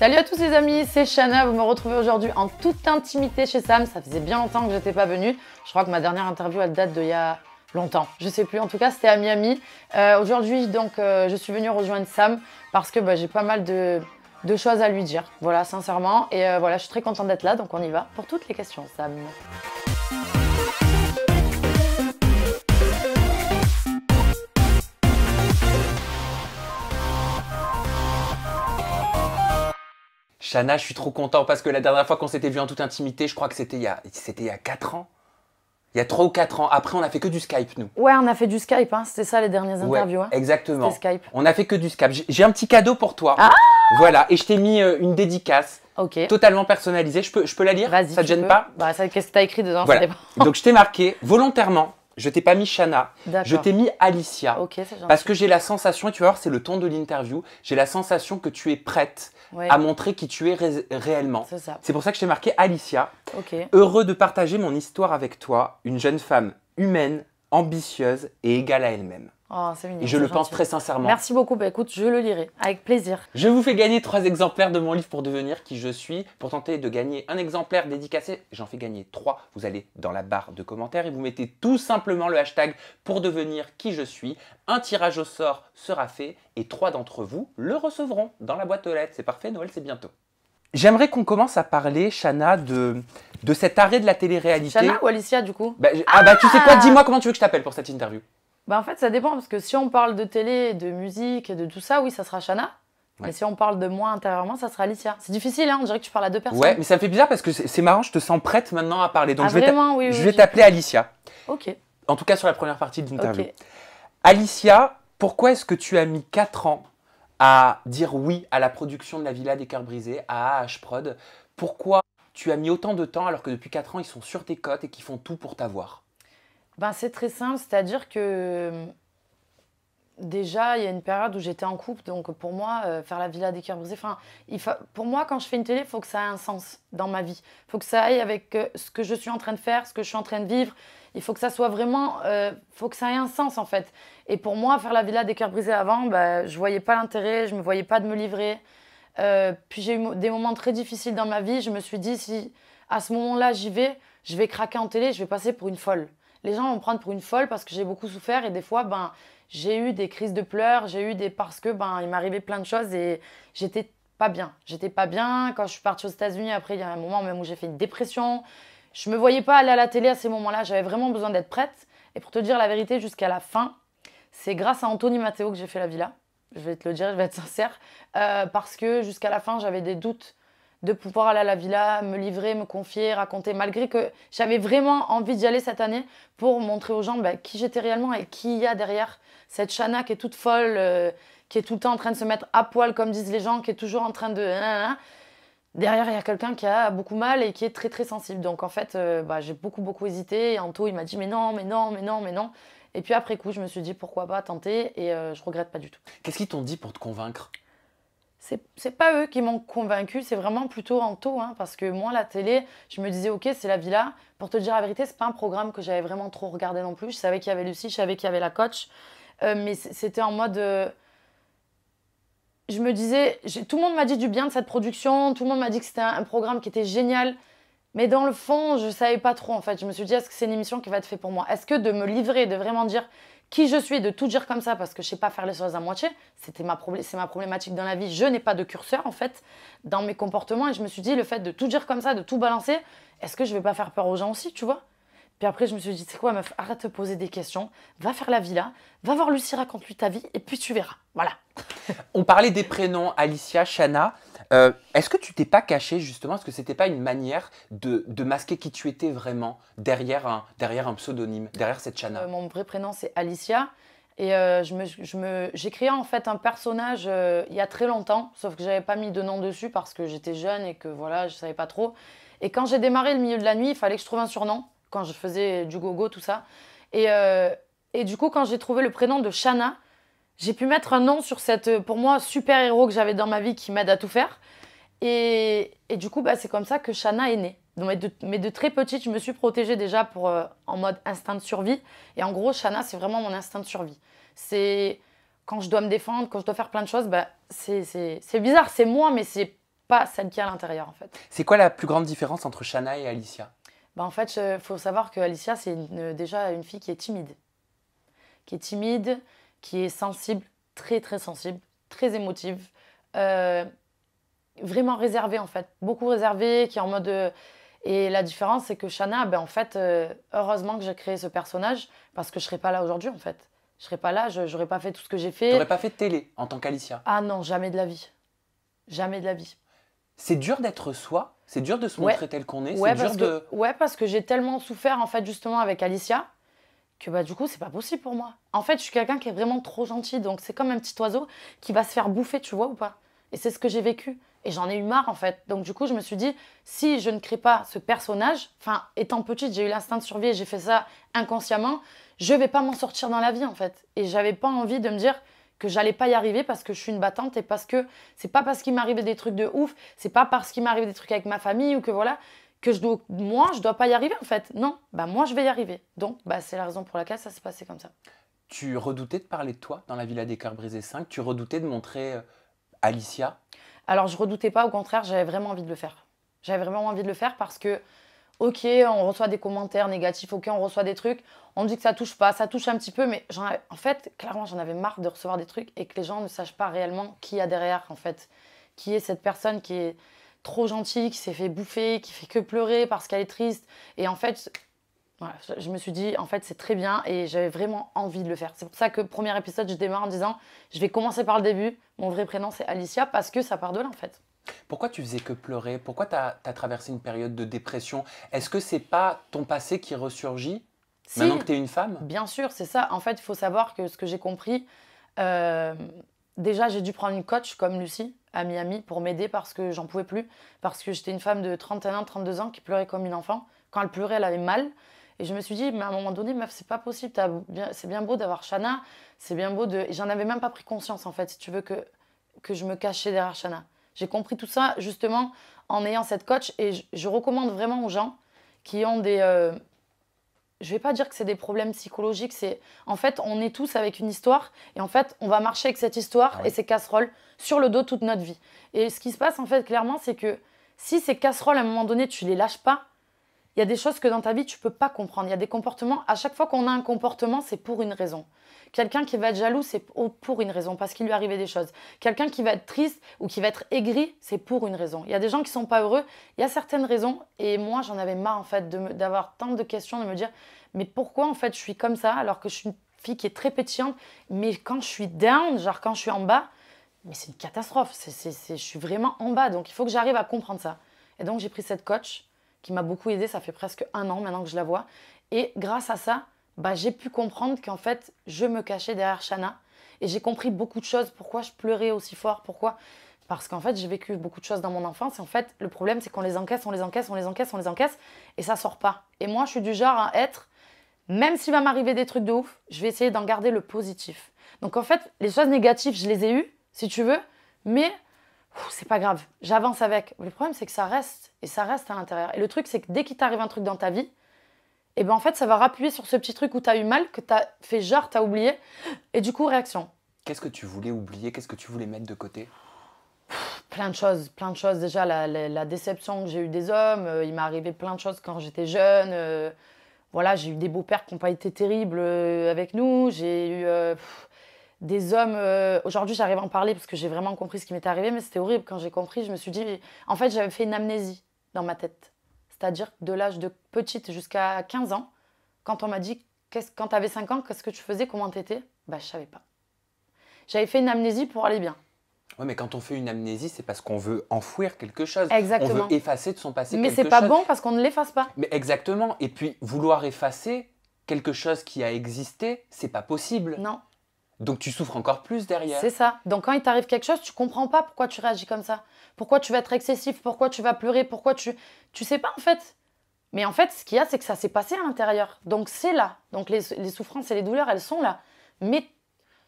Salut à tous les amis, c'est Shana, vous me retrouvez aujourd'hui en toute intimité chez Sam. Ça faisait bien longtemps que j'étais pas venue. Je crois que ma dernière interview elle date d'il y a longtemps, je sais plus, en tout cas c'était à Miami. Aujourd'hui donc je suis venue rejoindre Sam parce que j'ai pas mal de choses à lui dire, voilà, sincèrement. Et voilà, je suis très contente d'être là, donc on y va pour toutes les questions, Sam. Shana, je suis trop content parce que la dernière fois qu'on s'était vu en toute intimité, je crois que c'était il y a 4 ans. Il y a 3 ou 4 ans. Après, on a fait que du Skype, nous. Ouais, on a fait du Skype, hein. C'était ça les dernières interviews. Ouais, exactement. C'était Skype. On a fait que du Skype. J'ai un petit cadeau pour toi. Ah, voilà, et je t'ai mis une dédicace totalement personnalisée. Je peux la lire? Vas-y. Ça te gêne pas? Qu'est-ce que tu as écrit dedans? Voilà. Ça dépend. Donc, je t'ai marqué volontairement. Je t'ai pas mis Shana, je t'ai mis Alicia. Ok, c'est gentil. Parce que j'ai la sensation, et tu vas voir, c'est le ton de l'interview, j'ai la sensation que tu es prête à montrer qui tu es réellement. C'est ça. C'est pour ça que je t'ai marqué Alicia. Ok. Heureux de partager mon histoire avec toi, une jeune femme humaine, ambitieuse et égale à elle-même. Oh, c'est mignon. Et je le pense très sincèrement. Merci beaucoup. Écoute, je le lirai avec plaisir. Je vous fais gagner 3 exemplaires de mon livre pour devenir qui je suis. Pour tenter de gagner un exemplaire dédicacé, j'en fais gagner 3. Vous allez dans la barre de commentaires et vous mettez tout simplement le hashtag pour devenir qui je suis. Un tirage au sort sera fait et 3 d'entre vous le recevront dans la boîte aux lettres. C'est parfait, Noël, c'est bientôt. J'aimerais qu'on commence à parler, Shana, de cet arrêt de la télé-réalité. Shana ou Alicia, du coup? Tu sais quoi? Dis-moi comment tu veux que je t'appelle pour cette interview. En fait, ça dépend, parce que si on parle de télé, de musique, de tout ça, oui, ça sera Shana. Ouais. Mais si on parle de moi intérieurement, ça sera Alicia. C'est difficile, hein, on dirait que tu parles à 2 personnes. Ouais, mais ça me fait bizarre parce que c'est marrant, je te sens prête maintenant à parler. Donc je vais oui, t'appeler Alicia. Ok. En tout cas, sur la première partie de l'interview. Okay. Alicia, pourquoi est-ce que tu as mis 4 ans à dire oui à la production de La Villa des Cœurs Brisés, à AH Prod? Pourquoi tu as mis autant de temps alors que depuis 4 ans, ils sont sur tes côtes et qu'ils font tout pour t'avoir? C'est très simple, c'est-à-dire que déjà, il y a une période où j'étais en couple, donc pour moi, faire La Villa des Cœurs Brisés, pour moi, quand je fais une télé, il faut que ça ait un sens dans ma vie. Il faut que ça aille avec ce que je suis en train de faire, ce que je suis en train de vivre. Il faut que ça soit vraiment, faut que ça ait un sens en fait. Et pour moi, faire La Villa des Cœurs Brisés avant, je voyais pas l'intérêt, je me voyais pas de me livrer. Puis j'ai eu des moments très difficiles dans ma vie. Je me suis dit, si à ce moment-là, je vais craquer en télé, je vais passer pour une folle. Les gens vont me prendre pour une folle parce que j'ai beaucoup souffert et des fois, j'ai eu des crises de pleurs, parce que il m'arrivait plein de choses et j'étais pas bien. J'étais pas bien. Quand je suis partie aux États-Unis, après, il y a un moment même où j'ai fait une dépression. Je me voyais pas aller à la télé à ces moments-là. J'avais vraiment besoin d'être prête. Et pour te dire la vérité, jusqu'à la fin, c'est grâce à Anthony Matteo que j'ai fait La Villa. Je vais te le dire, je vais être sincère. Parce que jusqu'à la fin, j'avais des doutes de pouvoir aller à la villa, me livrer, me confier, raconter, malgré que j'avais vraiment envie d'y aller cette année pour montrer aux gens qui j'étais réellement et qui y a derrière cette Shana qui est toute folle, qui est tout le temps en train de se mettre à poil, comme disent les gens, qui est toujours en train de... Derrière, il y a quelqu'un qui a beaucoup mal et qui est très, très sensible. Donc, en fait, j'ai beaucoup hésité. Et Anto, il m'a dit, mais non. Et puis, après coup, je me suis dit, pourquoi pas tenter? Et je regrette pas du tout. Qu'est-ce qu'ils t'ont dit pour te convaincre? C'est pas eux qui m'ont convaincue, c'est vraiment plutôt Anto, hein, parce que moi, la télé, je me disais, ok, c'est La Villa. Pour te dire la vérité, c'est pas un programme que j'avais vraiment trop regardé non plus. Je savais qu'il y avait Lucie, je savais qu'il y avait la coach, mais c'était en mode... je me disais, tout le monde m'a dit du bien de cette production, tout le monde m'a dit que c'était un programme qui était génial, mais dans le fond, je savais pas trop, en fait. Je me suis dit, est-ce que c'est une émission qui va être faite pour moi? Est-ce que de me livrer, de vraiment dire qui je suis, de tout dire comme ça, parce que je sais pas faire les choses à moitié, c'est ma problématique dans la vie. Je n'ai pas de curseur, en fait, dans mes comportements. Et je me suis dit, le fait de tout dire comme ça, de tout balancer, est-ce que je vais pas faire peur aux gens aussi, tu vois? Puis après, je me suis dit, c'est quoi, meuf, arrête de te poser des questions, va faire La Villa, va voir Lucie, raconte-lui ta vie, et puis tu verras. Voilà. On parlait des prénoms, Alicia, Shana. Est-ce que tu t'es pas cachée, justement? Est-ce que c'était pas une manière de masquer qui tu étais vraiment derrière un pseudonyme, derrière cette Shana? Mon vrai prénom, c'est Alicia. Et j'ai créé en fait un personnage il y a très longtemps, sauf que j'avais pas mis de nom dessus parce que j'étais jeune et que voilà, je savais pas trop. Et quand j'ai démarré le milieu de la nuit, il fallait que je trouve un surnom, quand je faisais du gogo, tout ça. Et du coup, quand j'ai trouvé le prénom de Shana, j'ai pu mettre un nom sur cette, pour moi, super-héros que j'avais dans ma vie qui m'aide à tout faire. Et du coup, c'est comme ça que Shana est née. Donc, mais de très petite, je me suis protégée déjà en mode instinct de survie. Et en gros, Shana, c'est vraiment mon instinct de survie. C'est quand je dois me défendre, quand je dois faire plein de choses, c'est bizarre, c'est moi, mais c'est pas celle qui est à l'intérieur, en fait. C'est quoi la plus grande différence entre Shana et Alicia? Bah, en fait, il faut savoir que Alicia, c'est déjà une fille qui est timide. Qui est sensible, très très sensible, très émotive. Vraiment réservée, en fait. Beaucoup réservée, qui est en mode... Et la différence, c'est que Shana, ben, en fait, heureusement que j'ai créé ce personnage, parce que je ne serais pas là aujourd'hui, en fait. Je ne serais pas là, je n'aurais pas fait tout ce que j'ai fait. Tu n'aurais pas fait de télé en tant qu'Alicia? Ah non, jamais de la vie. Jamais de la vie. C'est dur d'être soi? C'est dur de se montrer tel qu'on est? Ouais, C'est dur parce que j'ai tellement souffert, en fait, justement, avec Alicia, que bah, du coup, c'est pas possible pour moi. En fait, je suis quelqu'un qui est vraiment trop gentil, donc c'est comme un petit oiseau qui va se faire bouffer, tu vois ou pas? Et c'est ce que j'ai vécu. Et j'en ai eu marre, en fait. Donc, du coup, je me suis dit, si je ne crée pas ce personnage, enfin, étant petite, j'ai eu l'instinct de survie et j'ai fait ça inconsciemment, je vais pas m'en sortir dans la vie, en fait. Et j'avais pas envie de me dire que j'allais pas y arriver parce que je suis une battante et parce que c'est pas parce qu'il m'arrivait des trucs de ouf, c'est pas parce qu'il m'arrivait des trucs avec ma famille ou que voilà, que moi, je dois pas y arriver, en fait. Non, bah moi, je vais y arriver. Donc, bah, c'est la raison pour laquelle ça s'est passé comme ça. Tu redoutais de parler de toi dans la Villa des Cœurs Brisés 5? Tu redoutais de montrer Alicia? Alors, je redoutais pas, au contraire, j'avais vraiment envie de le faire. J'avais vraiment envie de le faire parce que, ok, on reçoit des commentaires négatifs, ok, on reçoit des trucs, on dit que ça touche pas, ça touche un petit peu, mais en fait, clairement, j'en avais marre de recevoir des trucs et que les gens ne sachent pas réellement qui y a derrière, en fait. Qui est cette personne qui est trop gentille, qui s'est fait bouffer, qui fait que pleurer parce qu'elle est triste. Et en fait, voilà, je me suis dit, en fait, c'est très bien et j'avais vraiment envie de le faire. C'est pour ça que premier épisode, je démarre en disant, je vais commencer par le début. Mon vrai prénom, c'est Alicia parce que ça part de là, en fait. Pourquoi tu faisais que pleurer? Pourquoi tu as traversé une période de dépression? Est-ce que c'est pas ton passé qui ressurgit maintenant que tu es une femme? Bien sûr, c'est ça. En fait, il faut savoir que ce que j'ai compris, déjà, j'ai dû prendre une coach comme Lucie à Miami pour m'aider parce que j'en pouvais plus. Parce que j'étais une femme de 31 ans, 32 ans qui pleurait comme une enfant. Quand elle pleurait, elle avait mal. Et je me suis dit, mais à un moment donné, meuf, c'est pas possible. C'est bien beau d'avoir Shana. C'est bien beau de. Et j'en avais même pas pris conscience, en fait, si tu veux, que je me cachais derrière Shana. J'ai compris tout ça, justement, en ayant cette coach. Et je recommande vraiment aux gens qui ont des. Je vais pas dire que c'est des problèmes psychologiques, c'est en fait on est tous avec une histoire et en fait on va marcher avec cette histoire et ces casseroles sur le dos toute notre vie. Et ce qui se passe en fait clairement c'est que si ces casseroles à un moment donné tu les lâches pas, il y a des choses que dans ta vie tu peux pas comprendre. Il y a des comportements, à chaque fois qu'on a un comportement c'est pour une raison. Quelqu'un qui va être jaloux, c'est pour une raison, parce qu'il lui est arrivé des choses. Quelqu'un qui va être triste ou qui va être aigri, c'est pour une raison. Il y a des gens qui sont pas heureux, il y a certaines raisons. Et moi, j'en avais marre, en fait, d'avoir tant de questions, de me dire, mais pourquoi, en fait, je suis comme ça, alors que je suis une fille qui est très pétillante, mais quand je suis down, genre quand je suis en bas, mais c'est une catastrophe. Je suis vraiment en bas, donc il faut que j'arrive à comprendre ça. Et donc, j'ai pris cette coach qui m'a beaucoup aidée, ça fait presque 1 an maintenant que je la vois. Et grâce à ça, bah, j'ai pu comprendre qu'en fait, je me cachais derrière Shana. Et j'ai compris beaucoup de choses. Pourquoi je pleurais aussi fort? Pourquoi? Parce qu'en fait, j'ai vécu beaucoup de choses dans mon enfance. Et en fait, le problème, c'est qu'on les encaisse, on les encaisse, on les encaisse, on les encaisse. Et ça sort pas. Et moi, je suis du genre à être, même s'il va m'arriver des trucs de ouf, je vais essayer d'en garder le positif. Donc en fait, les choses négatives, je les ai eues, si tu veux. Mais c'est pas grave. J'avance avec. Le problème, c'est que ça reste. Et ça reste à l'intérieur. Et le truc, c'est que dès qu'il t'arrive un truc dans ta vie, et ben en fait, ça va rappuyer sur ce petit truc où tu as eu mal, que tu as fait genre, tu as oublié. Et du coup, réaction. Qu'est-ce que tu voulais oublier? Qu'est-ce que tu voulais mettre de côté? Plein de choses, plein de choses. Déjà, la déception que j'ai eue des hommes. Il m'est arrivé plein de choses quand j'étais jeune. Voilà, j'ai eu des beaux-pères qui n'ont pas été terribles avec nous. J'ai eu des hommes... Aujourd'hui, j'arrive à en parler parce que j'ai vraiment compris ce qui m'était arrivé, mais c'était horrible. Quand j'ai compris, je me suis dit... En fait, j'avais fait une amnésie dans ma tête. C'est-à-dire de l'âge de petite jusqu'à 15 ans, quand on m'a dit, quand tu avais 5 ans, qu'est-ce que tu faisais, comment tu étais? Bah, je ne savais pas. J'avais fait une amnésie pour aller bien. Oui, mais quand on fait une amnésie, c'est parce qu'on veut enfouir quelque chose. Exactement. On veut effacer de son passé quelque chose. Mais c'est pas bon parce qu'on ne l'efface pas. Mais exactement. Et puis, vouloir effacer quelque chose qui a existé, c'est pas possible. Non. Donc, tu souffres encore plus derrière. C'est ça. Donc, quand il t'arrive quelque chose, tu comprends pas pourquoi tu réagis comme ça. Pourquoi tu vas être excessif, pourquoi tu vas pleurer, pourquoi tu sais pas en fait. Mais en fait, ce qu'il y a, c'est que ça s'est passé à l'intérieur. Donc, c'est là. Donc, les souffrances et les douleurs, elles sont là. Mais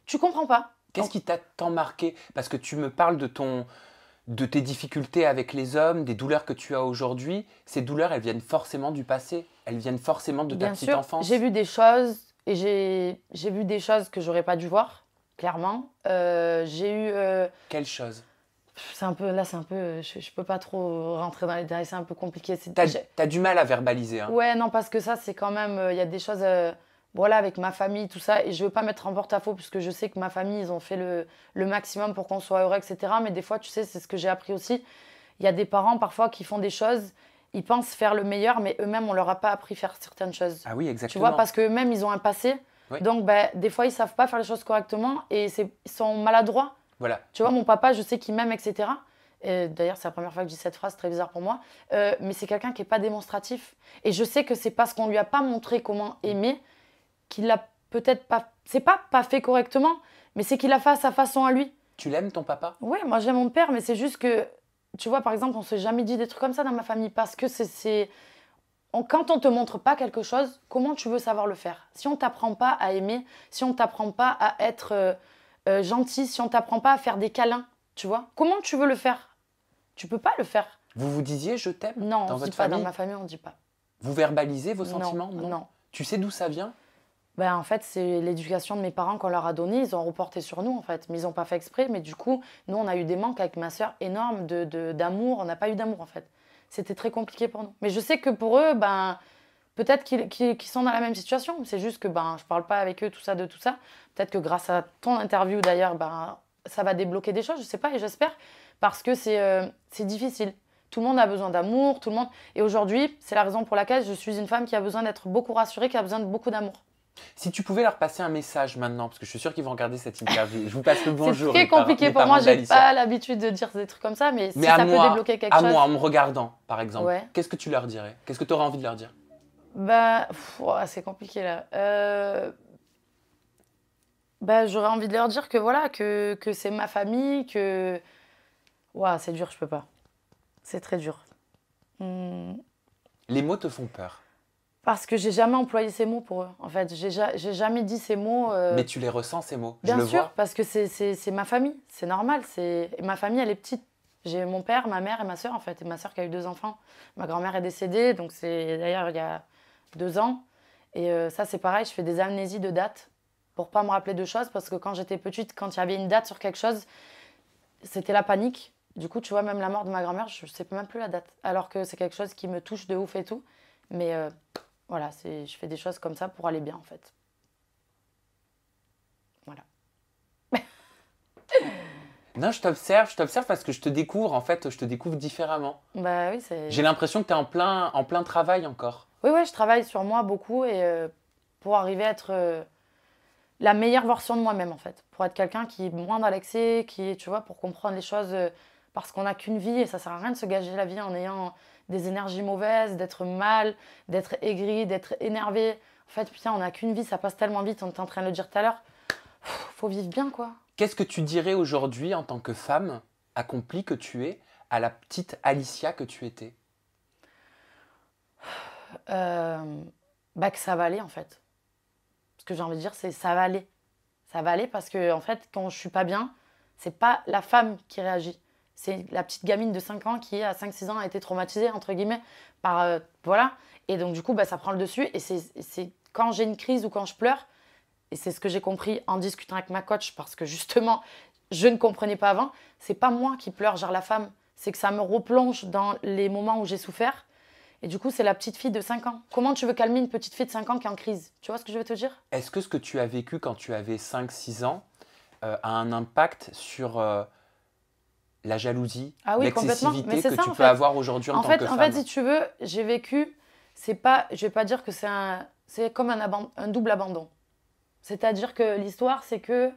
tu comprends pas. Qu'est-ce qui t'a tant marqué? Parce que tu me parles de tes difficultés avec les hommes, des douleurs que tu as aujourd'hui. Ces douleurs, elles viennent forcément du passé. Elles viennent forcément de ta petite enfance. J'ai vu des choses et j'ai vu des choses que j'aurais pas dû voir, clairement. J'ai eu... Quelles choses? C'est un peu, là, c'est un peu, je peux pas trop rentrer dans les détails, c'est un peu compliqué. T'as du mal à verbaliser, hein. Ouais, non, parce que ça, c'est quand même, il y a des choses, voilà, avec ma famille, tout ça, et je veux pas mettre en porte-à-faux, puisque je sais que ma famille, ils ont fait le maximum pour qu'on soit heureux, etc. Mais des fois, tu sais, c'est ce que j'ai appris aussi. Il y a des parents, parfois, qui font des choses, ils pensent faire le meilleur, mais eux-mêmes, on leur a pas appris à faire certaines choses. Ah oui, Tu exactement. vois, parce qu'eux-mêmes, ils ont un passé. Oui. Donc, ben, des fois, ils savent pas faire les choses correctement, et ils sont maladroits. Voilà. Tu vois, mon papa, je sais qu'il m'aime, etc. Et d'ailleurs, c'est la première fois que je dis cette phrase, très bizarre pour moi. Mais c'est quelqu'un qui n'est pas démonstratif. Et je sais que c'est parce qu'on lui a pas montré comment aimer qu'il l'a peut-être pas... C'est pas fait correctement, mais c'est qu'il a fait à sa façon à lui. Tu l'aimes, ton papa? Ouais, moi j'aime mon père, mais c'est juste que... Tu vois, par exemple, on s'est jamais dit des trucs comme ça dans ma famille parce que quand on te montre pas quelque chose, comment tu veux savoir le faire? Si on t'apprend pas à aimer, si on t'apprend pas à être gentil, si on t'apprend pas à faire des câlins, tu vois, comment tu veux le faire? Tu peux pas le faire. Vous vous disiez je t'aime Non, dans on votre dit pas, dans famille? ma famille, on dit pas. Vous verbalisez vos Non, sentiments? non. Tu sais d'où ça vient? Ben, en fait, c'est l'éducation de mes parents qu'on leur a donnée. Ils ont reporté sur nous, en fait. Mais ils n'ont pas fait exprès. Mais du coup, nous, on a eu des manques avec ma sœur énormes d'amour. On n'a pas eu d'amour, en fait. C'était très compliqué pour nous. Mais je sais que pour eux, ben, peut-être qu'ils sont dans la même situation. C'est juste que ben, je ne parle pas avec eux, tout ça, de tout ça. Peut-être que grâce à ton interview, d'ailleurs, ben, ça va débloquer des choses. Je ne sais pas et j'espère. Parce que c'est difficile. Tout le monde a besoin d'amour. Tout le monde... Et aujourd'hui, c'est la raison pour laquelle je suis une femme qui a besoin d'être beaucoup rassurée, qui a besoin de beaucoup d'amour. Si tu pouvais leur passer un message maintenant, parce que je suis sûr qu'ils vont regarder cette interview. Je vous passe le bonjour. C'est très compliqué pour moi, j'ai pas l'habitude de dire des trucs comme ça, mais si ça peut débloquer quelque chose. À moi, en me regardant, par exemple, Ouais. qu'est-ce que tu leur dirais? Qu'est-ce que tu aurais envie de leur dire? Bah, c'est compliqué là. Bah, j'aurais envie de leur dire que voilà, que c'est ma famille, que. Ouah, c'est dur, je peux pas. C'est très dur. Les mots te font peur. Parce que j'ai jamais employé ces mots pour eux. En fait, j'ai jamais dit ces mots. Mais tu les ressens, ces mots. Bien je le sûr, vois. parce que c'est ma famille. C'est normal. Ma famille, elle est petite. J'ai mon père, ma mère et ma sœur, en fait. Et ma sœur qui a eu 2 enfants. Ma grand-mère est décédée, donc c'est d'ailleurs il y a 2 ans. Et ça, c'est pareil, je fais des amnésies de dates pour pas me rappeler de choses. Parce que quand j'étais petite, quand il y avait une date sur quelque chose, c'était la panique. Du coup, tu vois, même la mort de ma grand-mère, je sais même plus la date. Alors que c'est quelque chose qui me touche de ouf et tout. Mais voilà, je fais des choses comme ça pour aller bien, en fait. Voilà. Non, je t'observe parce que je te découvre, en fait, je te découvre différemment. Bah oui, c'est... J'ai l'impression que tu es en plein travail encore. Oui, je travaille sur moi beaucoup et pour arriver à être la meilleure version de moi-même, en fait. Pour être quelqu'un qui est moins dans l'excès, tu vois, pour comprendre les choses, parce qu'on n'a qu'une vie et ça sert à rien de se gager la vie en ayant des énergies mauvaises, d'être mal, d'être aigri, d'être énervé. En fait, putain, on n'a qu'une vie, ça passe tellement vite, on était en train de le dire tout à l'heure. Faut vivre bien, quoi. Qu'est-ce que tu dirais aujourd'hui en tant que femme accomplie que tu es à la petite Alicia que tu étais? Bah que ça va aller, en fait. Ce que j'ai envie de dire, c'est ça va aller. Ça va aller parce que, en fait, quand je suis pas bien, c'est pas la femme qui réagit. C'est la petite gamine de 5 ans qui, à 5-6 ans, a été traumatisée, entre guillemets, par... voilà. Et donc, du coup, bah, ça prend le dessus. Et c'est quand j'ai une crise ou quand je pleure, et c'est ce que j'ai compris en discutant avec ma coach, parce que, justement, je ne comprenais pas avant, c'est pas moi qui pleure, genre la femme. C'est que ça me replonge dans les moments où j'ai souffert. Et du coup, c'est la petite fille de 5 ans. Comment tu veux calmer une petite fille de 5 ans qui est en crise? Tu vois ce que je veux te dire? Est-ce que ce que tu as vécu quand tu avais 5-6 ans a un impact sur la jalousie, l'excessivité que tu peux avoir aujourd'hui en tant que femme? En fait, si tu veux, j'ai vécu, c'est pas, je vais pas dire que c'est comme un double abandon. C'est-à-dire que l'histoire, c'est que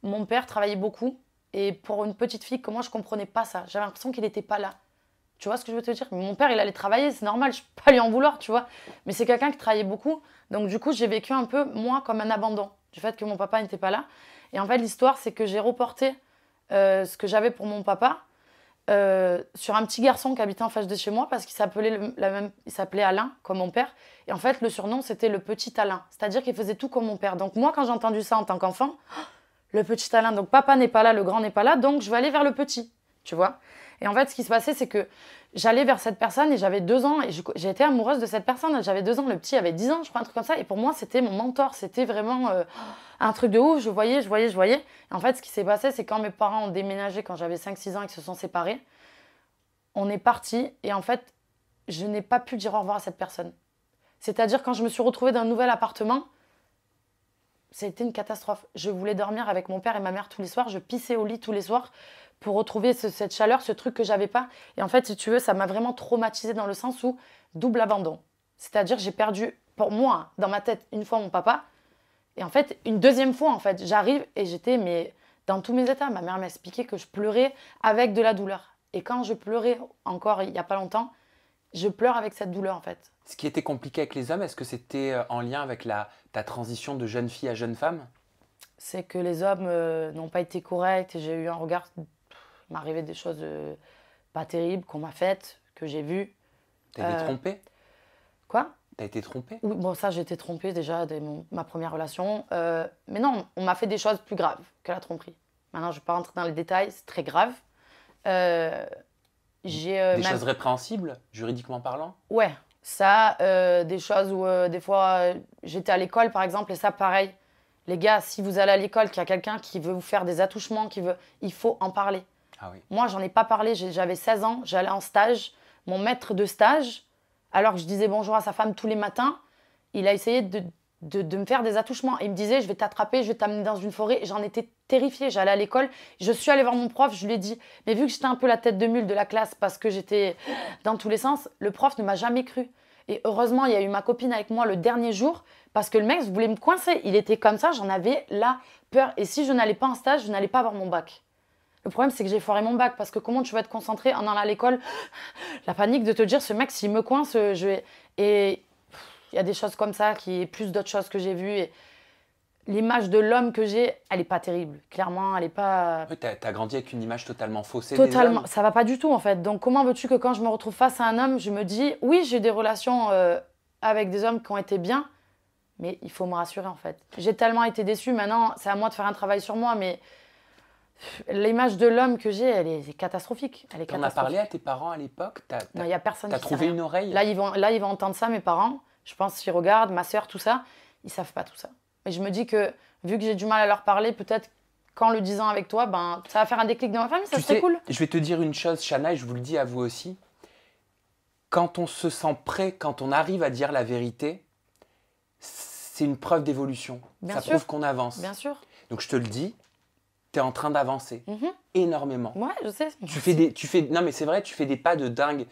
mon père travaillait beaucoup. Et pour une petite fille, comment je comprenais pas ça? J'avais l'impression qu'il n'était pas là. Tu vois ce que je veux te dire? Mon père, il allait travailler, c'est normal, je ne peux pas lui en vouloir, tu vois. Mais c'est quelqu'un qui travaillait beaucoup. Donc, du coup, j'ai vécu un peu, moi, comme un abandon du fait que mon papa n'était pas là. Et en fait, l'histoire, c'est que j'ai reporté ce que j'avais pour mon papa sur un petit garçon qui habitait en face de chez moi parce qu'il s'appelait Alain, comme mon père. Et en fait, le surnom, c'était le petit Alain. C'est-à-dire qu'il faisait tout comme mon père. Donc, moi, quand j'ai entendu ça en tant qu'enfant, le petit Alain, donc papa n'est pas là, le grand n'est pas là, donc je vais aller vers le petit, tu vois. Et en fait, ce qui se passait, c'est que j'allais vers cette personne et j'avais 2 ans et j'ai été amoureuse de cette personne. J'avais 2 ans, le petit avait 10 ans, je crois, un truc comme ça. Et pour moi, c'était mon mentor. C'était vraiment un truc de ouf. Je voyais. Et en fait, ce qui s'est passé, c'est quand mes parents ont déménagé, quand j'avais 5-6 ans et qu'ils se sont séparés, on est partis. Et en fait, je n'ai pas pu dire au revoir à cette personne. C'est-à-dire, quand je me suis retrouvée dans un nouvel appartement, c'était une catastrophe. Je voulais dormir avec mon père et ma mère tous les soirs. Je pissais au lit tous les soirs pour retrouver cette chaleur, ce truc que j'avais pas. Et en fait, si tu veux, ça m'a vraiment traumatisée dans le sens où double abandon. C'est-à-dire, j'ai perdu, pour moi, dans ma tête, une fois mon papa. Et en fait, une deuxième fois, en fait, j'arrive et j'étais mais dans tous mes états. Ma mère m'a expliqué que je pleurais avec de la douleur. Et quand je pleurais, encore il n'y a pas longtemps, je pleure avec cette douleur, en fait. Ce qui était compliqué avec les hommes, est-ce que c'était en lien avec ta transition de jeune fille à jeune femme? C'est que les hommes n'ont pas été corrects et j'ai eu un regard. Il m'est arrivé des choses pas terribles qu'on m'a faites, que j'ai vues. T'as été trompée? Quoi? T'as été trompée? Oui, bon, ça, j'ai été trompée déjà dès ma première relation. Mais non, on m'a fait des choses plus graves que la tromperie. Maintenant, je ne vais pas rentrer dans les détails, c'est très grave. Des choses répréhensibles, juridiquement parlant? Ouais, ça, des choses où des fois, j'étais à l'école, par exemple, et ça, pareil. Les gars, si vous allez à l'école, qu'il y a quelqu'un qui veut vous faire des attouchements, il faut en parler. Ah oui. Moi, j'en ai pas parlé, j'avais 16 ans, j'allais en stage. Mon maître de stage, alors que je disais bonjour à sa femme tous les matins, il a essayé de me faire des attouchements. Et il me disait, je vais t'attraper, je vais t'amener dans une forêt. Et j'en étais terrifiée, j'allais à l'école. Je suis allée voir mon prof, je lui ai dit, mais vu que j'étais un peu la tête de mule de la classe parce que j'étais dans tous les sens, le prof ne m'a jamais cru. Et heureusement, il y a eu ma copine avec moi le dernier jour parce que le mec voulait me coincer. Il était comme ça, j'en avais la peur. Et si je n'allais pas en stage, je n'allais pas avoir mon bac. Le problème, c'est que j'ai foiré mon bac parce que comment tu vas être concentré en allant à l'école? La panique de te dire, ce mec, s'il me coince, je vais... Et il y a des choses comme ça, plus d'autres choses que j'ai vues. Et l'image de l'homme que j'ai, elle n'est pas terrible. Clairement, elle n'est pas... Oui, t'as grandi avec une image totalement faussée Totalement, des hommes. ça va pas du tout en fait. Donc comment veux-tu que quand je me retrouve face à un homme, je me dis, oui, j'ai des relations avec des hommes qui ont été bien, mais il faut me rassurer en fait. J'ai tellement été déçue, maintenant c'est à moi de faire un travail sur moi, mais l'image de l'homme que j'ai, elle est catastrophique. Elle est T'en as parlé à tes parents à l'époque? Non, il n'y a personne T'as qui sait trouvé rien. une oreille? Là, ils vont entendre ça, mes parents. Je pense qu'ils regardent, ma sœur, tout ça. Ils savent pas tout ça. Et je me dis que, vu que j'ai du mal à leur parler, peut-être qu'en le disant avec toi, ben, ça va faire un déclic dans ma famille, ça serait cool. Je vais te dire une chose, Chana, et je vous le dis à vous aussi. Quand on se sent prêt, quand on arrive à dire la vérité, c'est une preuve d'évolution. Ça prouve qu'on avance. Bien sûr. Donc je te le dis, tu es en train d'avancer énormément. Ouais, je sais. Non mais c'est vrai, tu fais des pas de dingue.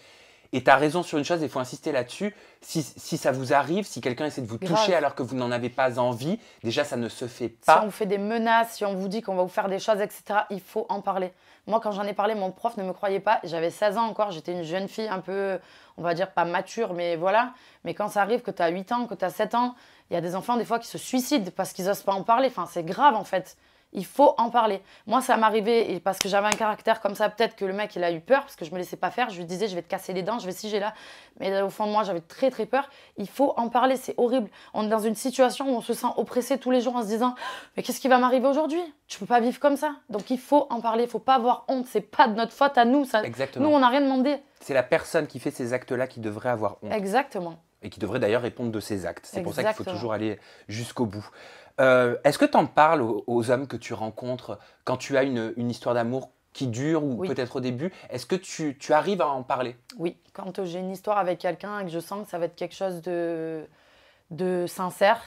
Et tu as raison sur une chose, il faut insister là-dessus. Si ça vous arrive, si quelqu'un essaie de vous toucher alors que vous n'en avez pas envie, déjà ça ne se fait pas. Si on vous fait des menaces, si on vous dit qu'on va vous faire des choses, etc., il faut en parler. Moi, quand j'en ai parlé, mon prof ne me croyait pas. J'avais 16 ans encore, j'étais une jeune fille un peu, on va dire, pas mature, mais voilà. Mais quand ça arrive que tu as 8 ans, que tu as 7 ans, il y a des enfants des fois qui se suicident parce qu'ils n'osent pas en parler. Enfin, c'est grave en fait. Il faut en parler. Moi, ça m'arrivait, et parce que j'avais un caractère comme ça, peut-être que le mec, il a eu peur, parce que je ne me laissais pas faire. Je lui disais, je vais te casser les dents, je vais si j'ai là. Mais au fond de moi, j'avais très, très peur. Il faut en parler, c'est horrible. On est dans une situation où on se sent oppressé tous les jours en se disant, mais qu'est-ce qui va m'arriver aujourd'hui? Tu ne peux pas vivre comme ça. Donc, il faut en parler, il ne faut pas avoir honte. Ce n'est pas de notre faute à nous. Ça. Exactement. Nous, on n'a rien demandé. C'est la personne qui fait ces actes-là qui devrait avoir honte. Exactement. Et qui devrait d'ailleurs répondre de ses actes. C'est pour ça qu'il faut toujours aller jusqu'au bout. Est-ce que tu en parles aux hommes que tu rencontres quand tu as une histoire d'amour qui dure ou peut-être au début? Est-ce que tu arrives à en parler? Oui, quand j'ai une histoire avec quelqu'un et que je sens que ça va être quelque chose de sincère,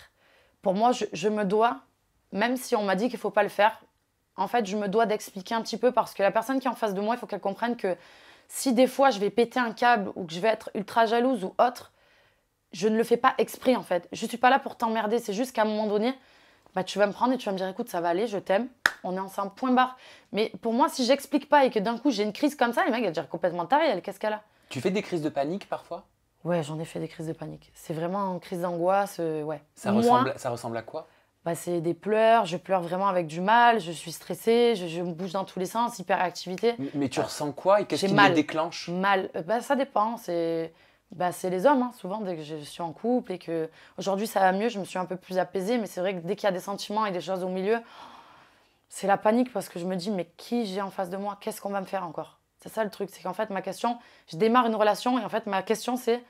pour moi, je me dois, même si on m'a dit qu'il ne faut pas le faire, en fait, je me dois d'expliquer un petit peu parce que la personne qui est en face de moi, il faut qu'elle comprenne que si des fois je vais péter un câble ou que je vais être ultra jalouse ou autre, je ne le fais pas exprès en fait. Je ne suis pas là pour t'emmerder, c'est juste qu'à un moment donné, bah, tu vas me prendre et tu vas me dire écoute, ça va aller, je t'aime, on est ensemble, point barre. Mais pour moi, si j'explique pas et que d'un coup j'ai une crise comme ça, les mecs vont dire complètement tarée, elle, qu'est-ce qu'elle a? Tu fais des crises de panique parfois? Ouais, j'en ai fait des crises de panique. C'est vraiment une crise d'angoisse, ouais. Ça ressemble à quoi? Bah, c'est des pleurs, je pleure vraiment avec du mal, je suis stressée, je me bouge dans tous les sens, hyperactivité. Mais tu ressens quoi et qu'est-ce qui le déclenche? Mal, bah, ça dépend, c'est les hommes, hein, souvent, dès que je suis en couple et que aujourd'hui ça va mieux, je me suis un peu plus apaisée, mais c'est vrai que dès qu'il y a des sentiments et des choses au milieu, c'est la panique parce que je me dis, mais qui j'ai en face de moi? Qu'est-ce qu'on va me faire encore? C'est ça le truc, c'est qu'en fait, ma question, je démarre une relation et en fait, ma question, c'est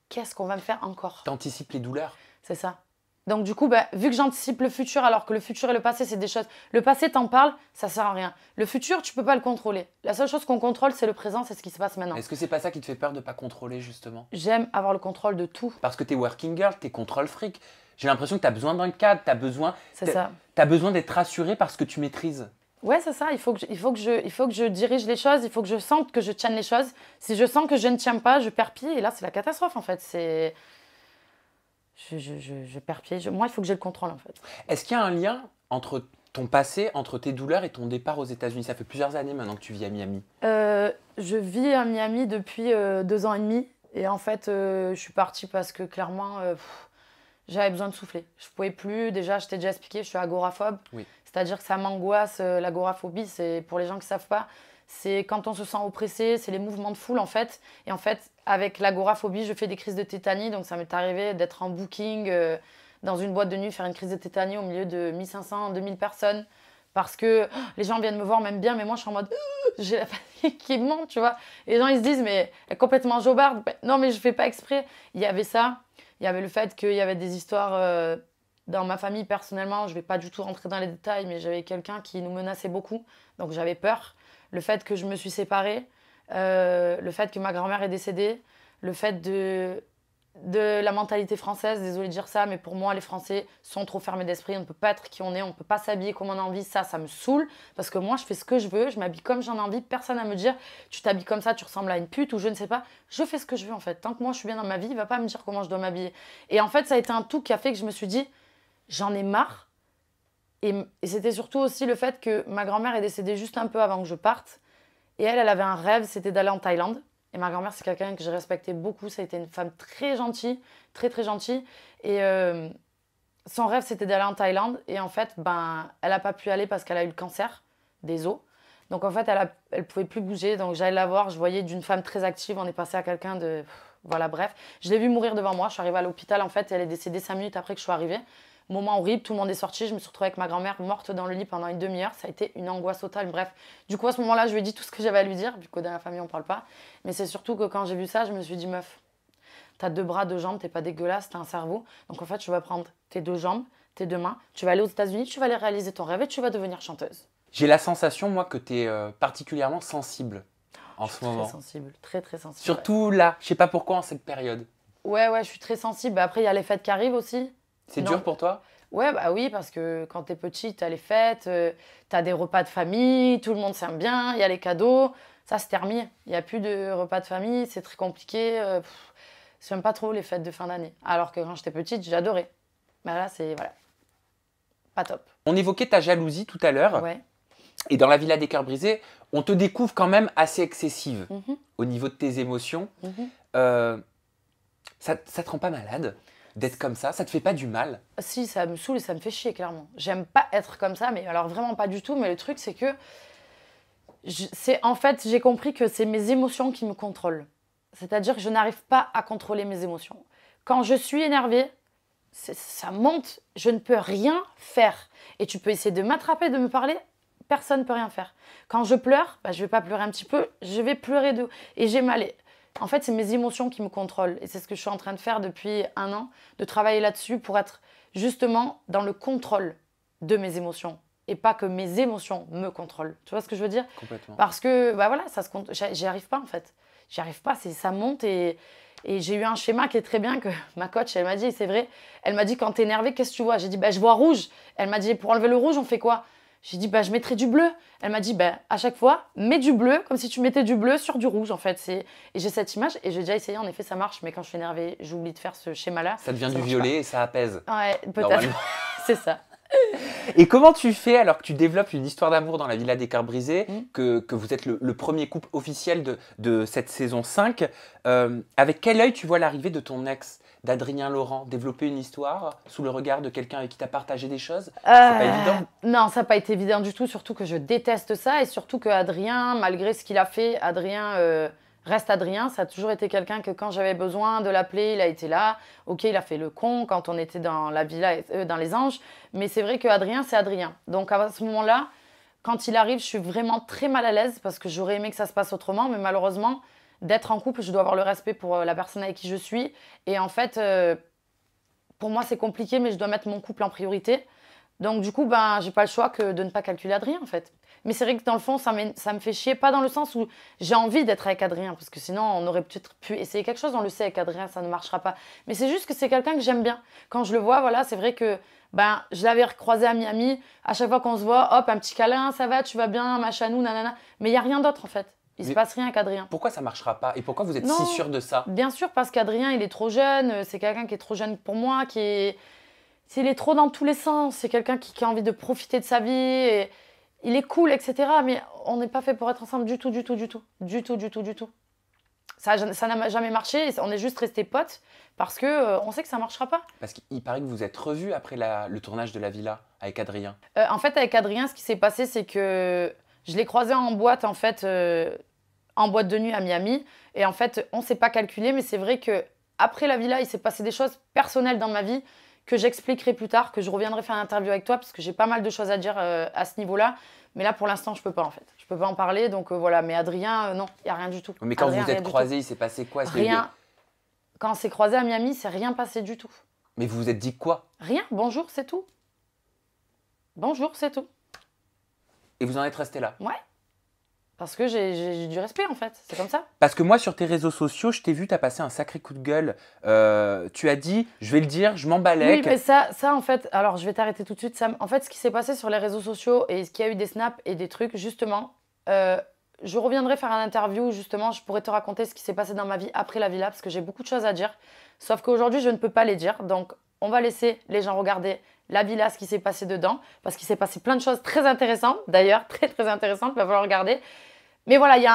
qu'est-ce qu'on va me faire encore? T'anticipes les douleurs. C'est ça. Donc du coup, vu que j'anticipe le futur, alors que le futur et le passé, c'est des choses... Le passé, t'en parles, ça sert à rien. Le futur, tu peux pas le contrôler. La seule chose qu'on contrôle, c'est le présent, c'est ce qui se passe maintenant. Est-ce que c'est pas ça qui te fait peur de pas contrôler, justement? J'aime avoir le contrôle de tout. Parce que t'es working girl, t'es contrôle freak. J'ai l'impression que t'as besoin d'un cadre, C'est ça. T'as besoin d'être rassuré parce que tu maîtrises. Ouais, c'est ça. Il faut que je dirige les choses, il faut que je sente que je tienne les choses. Si je sens que je ne tiens pas, je perds pied. Et là, c'est la catastrophe, en fait. C'est... Je perds pied. Moi, il faut que j'ai le contrôle, en fait. Est-ce qu'il y a un lien entre ton passé, entre tes douleurs et ton départ aux États-Unis? Ça fait plusieurs années maintenant que tu vis à Miami. Je vis à Miami depuis 2 ans et demi. Et en fait, je suis partie parce que clairement, j'avais besoin de souffler. Je ne pouvais plus. Déjà, je t'ai déjà expliqué, je suis agoraphobe. Oui. C'est-à-dire que ça m'angoisse. L'agoraphobie, c'est pour les gens qui ne savent pas, c'est quand on se sent oppressé, c'est les mouvements de foule en fait. Et en fait, avec l'agoraphobie, je fais des crises de tétanie. Donc ça m'est arrivé d'être en booking dans une boîte de nuit, faire une crise de tétanie au milieu de 1500, 2000 personnes. Parce que les gens viennent me voir, même bien, mais moi je suis en mode j'ai la panique qui monte, tu vois. Et les gens ils se disent, mais elle est complètement jobarde. Non, mais je fais pas exprès. Il y avait ça. Il y avait le fait qu'il y avait des histoires dans ma famille personnellement. Je vais pas du tout rentrer dans les détails, mais j'avais quelqu'un qui nous menaçait beaucoup. Donc j'avais peur. Le fait que je me suis séparée, le fait que ma grand-mère est décédée, le fait de la mentalité française, désolée de dire ça, mais pour moi, les Français sont trop fermés d'esprit. On ne peut pas être qui on est, on ne peut pas s'habiller comme on a envie. Ça me saoule parce que moi, je fais ce que je veux, je m'habille comme j'en ai envie. Personne à me dire, tu t'habilles comme ça, tu ressembles à une pute ou je ne sais pas. Je fais ce que je veux en fait. Tant que moi, je suis bien dans ma vie, il ne va pas me dire comment je dois m'habiller. Et en fait, ça a été un tout qui a fait que je me suis dit, j'en ai marre. Et c'était surtout aussi le fait que ma grand-mère est décédée juste un peu avant que je parte. Et elle avait un rêve, c'était d'aller en Thaïlande. Et ma grand-mère, c'est quelqu'un que je respectais beaucoup. Ça a été une femme très gentille, très très gentille. Et son rêve, c'était d'aller en Thaïlande. Et en fait, elle n'a pas pu aller parce qu'elle a eu le cancer des os. Donc en fait, elle ne pouvait plus bouger. Donc j'allais la voir. Je voyais d'une femme très active. On est passé à quelqu'un de... Voilà, bref. Je l'ai vue mourir devant moi. Je suis arrivée à l'hôpital, en fait. Et elle est décédée 5 minutes après que je sois arrivée. Moment horrible, tout le monde est sorti. Je me suis retrouvée avec ma grand-mère morte dans le lit pendant une demi-heure. Ça a été une angoisse totale. Bref, du coup, à ce moment-là, je lui ai dit tout ce que j'avais à lui dire, vu que dans la famille, on ne parle pas. Mais c'est surtout que quand j'ai vu ça, je me suis dit, meuf, t'as 2 bras, 2 jambes, t'es pas dégueulasse, t'as un cerveau. Donc en fait, tu vas prendre tes 2 jambes, tes 2 mains, tu vas aller aux États-Unis, tu vas aller réaliser ton rêve et tu vas devenir chanteuse. J'ai la sensation, moi, que tu es particulièrement sensible en ce moment. Très sensible, très très sensible. Surtout là, je sais pas pourquoi en cette période. Ouais, je suis très sensible. Après, il y a les fêtes qui arrivent aussi. C'est dur pour toi? Ouais, oui, parce que quand t'es petite, t'as les fêtes, t'as des repas de famille, tout le monde s'aime bien, il y a les cadeaux. Ça, c'est terminé. Il n'y a plus de repas de famille, c'est très compliqué. J'aime pas trop les fêtes de fin d'année. Alors que quand j'étais petite, j'adorais. Mais là, c'est voilà, pas top. On évoquait ta jalousie tout à l'heure. Ouais. Et dans la Villa des Cœurs Brisés, on te découvre quand même assez excessive au niveau de tes émotions. Ça te rend pas malade d'être comme ça? Ça te fait pas du mal? Si, ça me saoule et ça me fait chier, clairement. J'aime pas être comme ça, mais alors vraiment pas du tout. Mais le truc, c'est que en fait, j'ai compris que c'est mes émotions qui me contrôlent. C'est-à-dire que je n'arrive pas à contrôler mes émotions. Quand je suis énervée, ça monte, je ne peux rien faire. Et tu peux essayer de m'attraper, de me parler, personne ne peut rien faire. Quand je pleure, je ne vais pas pleurer un petit peu, je vais pleurer et j'ai mal. En fait, c'est mes émotions qui me contrôlent. Et c'est ce que je suis en train de faire depuis 1 an, de travailler là-dessus pour être justement dans le contrôle de mes émotions. Et pas que mes émotions me contrôlent. Tu vois ce que je veux dire? Complètement. Parce que, voilà, j'y arrive pas en fait. J'y arrive pas, ça monte et j'ai eu un schéma qui est très bien que ma coach, elle m'a dit, c'est vrai, elle m'a dit, quand t'es énervée, qu'est-ce que tu vois? J'ai dit, je vois rouge. Elle m'a dit, pour enlever le rouge, on fait quoi? J'ai dit, je mettrai du bleu. Elle m'a dit, à chaque fois, mets du bleu, comme si tu mettais du bleu sur du rouge, en fait. Et j'ai cette image, et j'ai déjà essayé, en effet, ça marche, mais quand je suis énervée, j'oublie de faire ce schéma-là. Ça devient du violet et ça apaise. Ouais, peut-être. C'est ça. Et comment tu fais alors que tu développes une histoire d'amour dans la Villa des Cœurs Brisés, que vous êtes le premier couple officiel de cette saison 5, avec quel œil tu vois l'arrivée de ton ex, d'Adrien Laurent, développer une histoire sous le regard de quelqu'un avec qui tu as partagé des choses? C'est pas évident? Non, ça n'a pas été évident du tout, surtout que je déteste ça et surtout que Adrien, malgré ce qu'il a fait, Adrien reste Adrien. Ça a toujours été quelqu'un que quand j'avais besoin de l'appeler, il a été là. Ok, il a fait le con quand on était dans la villa, dans les Anges, mais c'est vrai que Adrien, c'est Adrien. Donc à ce moment-là, quand il arrive, je suis vraiment très mal à l'aise parce que j'aurais aimé que ça se passe autrement, mais malheureusement, d'être en couple, je dois avoir le respect pour la personne avec qui je suis. Et en fait, pour moi, c'est compliqué, mais je dois mettre mon couple en priorité. Donc du coup, ben, j'ai pas le choix que de ne pas calculer Adrien, en fait. Mais c'est vrai que dans le fond, ça me fait chier, pas dans le sens où j'ai envie d'être avec Adrien, parce que sinon, on aurait peut-être pu essayer quelque chose, on le sait, avec Adrien, ça ne marchera pas. Mais c'est juste que c'est quelqu'un que j'aime bien. Quand je le vois, voilà, c'est vrai que ben, je l'avais recroisé à Miami, à chaque fois qu'on se voit, hop, un petit câlin, ça va, tu vas bien, machanou, nanana. Mais il n'y a rien d'autre, en fait. Il se passe rien avec Adrien. Pourquoi ça marchera pas? Et pourquoi vous êtes Non, si sûr de ça? bien sûr, parce qu'Adrien, il est trop jeune, c'est quelqu'un qui est trop jeune pour moi, il est trop dans tous les sens, c'est quelqu'un qui a envie de profiter de sa vie, et il est cool, etc. Mais on n'est pas fait pour être ensemble du tout, du tout, du tout. Du tout, du tout, du tout. Ça n'a jamais marché, on est juste restés potes parce que on sait que ça ne marchera pas. Parce qu'il paraît que vous êtes revus après le tournage de La Villa avec Adrien. En fait, avec Adrien, ce qui s'est passé, c'est que je l'ai croisé en boîte, en fait, en boîte de nuit à Miami. Et en fait, on ne s'est pas calculé, mais c'est vrai qu'après La Villa, il s'est passé des choses personnelles dans ma vie que j'expliquerai plus tard, que je reviendrai faire une interview avec toi, parce que j'ai pas mal de choses à dire à ce niveau-là. Mais là, pour l'instant, je peux pas, en fait. Je peux pas en parler, donc voilà. Mais Adrien, non, il n'y a rien du tout. Mais quand Adrien, vous êtes croisés, il s'est passé quoi? Rien. Quand on s'est croisés à Miami, c'est rien passé du tout. Mais vous vous êtes dit quoi? Rien, bonjour, c'est tout. Bonjour, c'est tout. Et vous en êtes resté là? Ouais. Parce que j'ai du respect, en fait. C'est comme ça. Parce que moi, sur tes réseaux sociaux, je t'ai vu, tu as passé un sacré coup de gueule. Tu as dit, je vais le dire, je m'emballais. Oui, mais ça, en fait, alors je vais t'arrêter tout de suite. En fait, ce qui s'est passé sur les réseaux sociaux et ce qu'il y a eu des snaps et des trucs, justement, je reviendrai faire un interview où, justement, je pourrais te raconter ce qui s'est passé dans ma vie après La Villa, parce que j'ai beaucoup de choses à dire. Sauf qu'aujourd'hui, je ne peux pas les dire. Donc, on va laisser les gens regarder La Villa, ce qui s'est passé dedans, parce qu'il s'est passé plein de choses très intéressantes, d'ailleurs, très, très intéressantes, il va falloir regarder. Mais voilà, il y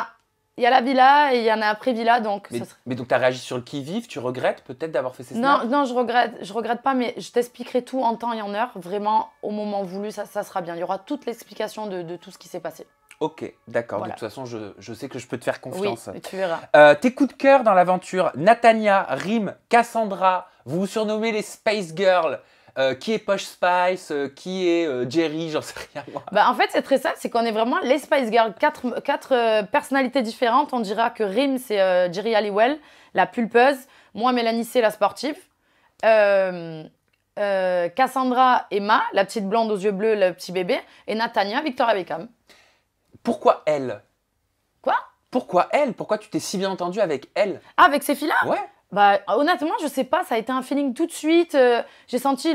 a La Villa et il y en a après Villa, donc... Mais donc, tu as réagi sur le qui-vive, tu regrettes peut-être d'avoir fait ces snaps? Non, je regrette pas, mais je t'expliquerai tout en temps et en heure, vraiment, au moment voulu, ça sera bien. Il y aura toute l'explication de tout ce qui s'est passé. Ok, d'accord. Voilà. De toute façon, je sais que je peux te faire confiance. Oui, tu verras. Tes coups de cœur dans l'aventure, Natania, Rim, Cassandra, vous vous surnommez les Space Girls. Qui est Posh Spice, qui est Jerry, j'en sais rien moi. Bah, en fait, c'est très simple, c'est qu'on est vraiment les Spice Girls, quatre personnalités différentes. On dira que Rim, c'est Jerry Halliwell, la pulpeuse. Moi, Mélanie, c'est la sportive. Cassandra, Emma, la petite blonde aux yeux bleus, le petit bébé. Et Natania, Victoria Beckham. Pourquoi elle? Quoi? Pourquoi elle? Pourquoi tu t'es si bien entendue avec elle? Ah, avec ces filles-là? Ouais. Bah, honnêtement, je sais pas, ça a été un feeling tout de suite. J'ai senti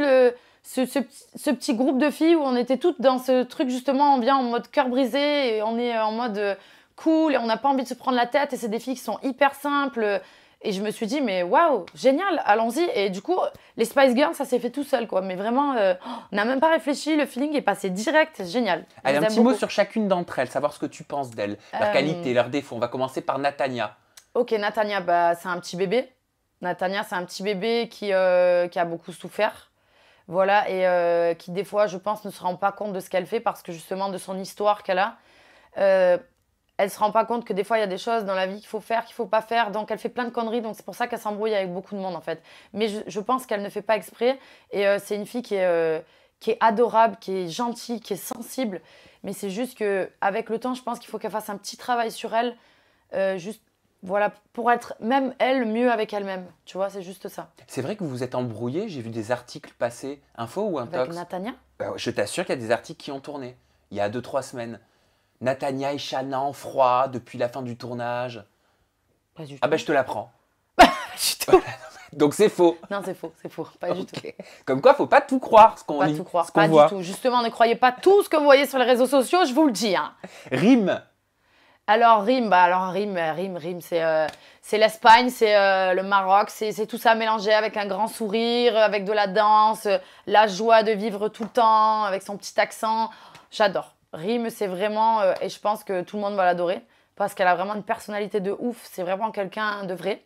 ce petit groupe de filles où on était toutes dans ce truc, justement, on vient en mode cœur brisé et on est en mode cool et on n'a pas envie de se prendre la tête et c'est des filles qui sont hyper simples. Et je me suis dit, mais waouh, génial, allons-y. Et du coup, les Spice Girls, ça s'est fait tout seul, quoi. Mais vraiment, on n'a même pas réfléchi, le feeling est passé direct, c'est génial. Allez, un petit mot sur chacune d'entre elles, savoir ce que tu penses d'elles, leurs qualités, leurs défauts. On va commencer par Natania. Ok, Natania, bah, c'est un petit bébé. Natania, c'est un petit bébé qui a beaucoup souffert. Voilà, et qui, des fois, je pense, ne se rend pas compte de ce qu'elle fait parce que, justement, de son histoire qu'elle a. Elle ne se rend pas compte que, des fois, il y a des choses dans la vie qu'il faut faire, qu'il ne faut pas faire. Donc, elle fait plein de conneries. Donc, c'est pour ça qu'elle s'embrouille avec beaucoup de monde, en fait. Mais je pense qu'elle ne fait pas exprès. Et c'est une fille qui est adorable, qui est gentille, qui est sensible. Mais c'est juste qu'avec le temps, je pense qu'il faut qu'elle fasse un petit travail sur elle. Juste voilà, pour être même elle mieux avec elle-même. Tu vois, c'est juste ça. C'est vrai que vous vous êtes embrouillé. J'ai vu des articles passer, Info ou Intox. Avec Natania? Je t'assure qu'il y a des articles qui ont tourné il y a 2-3 semaines. Natania et Shanna en froid depuis la fin du tournage. Pas du tout. Ah ben je te l'apprends. Pas du tout. Donc c'est faux. Non, c'est faux. Pas du tout. Comme quoi, faut pas tout croire ce qu'on Pas lit, tout croire, ce qu'on pas voit. du tout. Justement, ne croyez pas tout ce que vous voyez sur les réseaux sociaux, je vous le dis. Hein. Rim. Alors Rim, c'est l'Espagne, c'est le Maroc, c'est tout ça mélangé avec un grand sourire, avec de la danse, la joie de vivre tout le temps, avec son petit accent. J'adore. Rim, c'est vraiment, et je pense que tout le monde va l'adorer, parce qu'elle a vraiment une personnalité de ouf. C'est vraiment quelqu'un de vrai,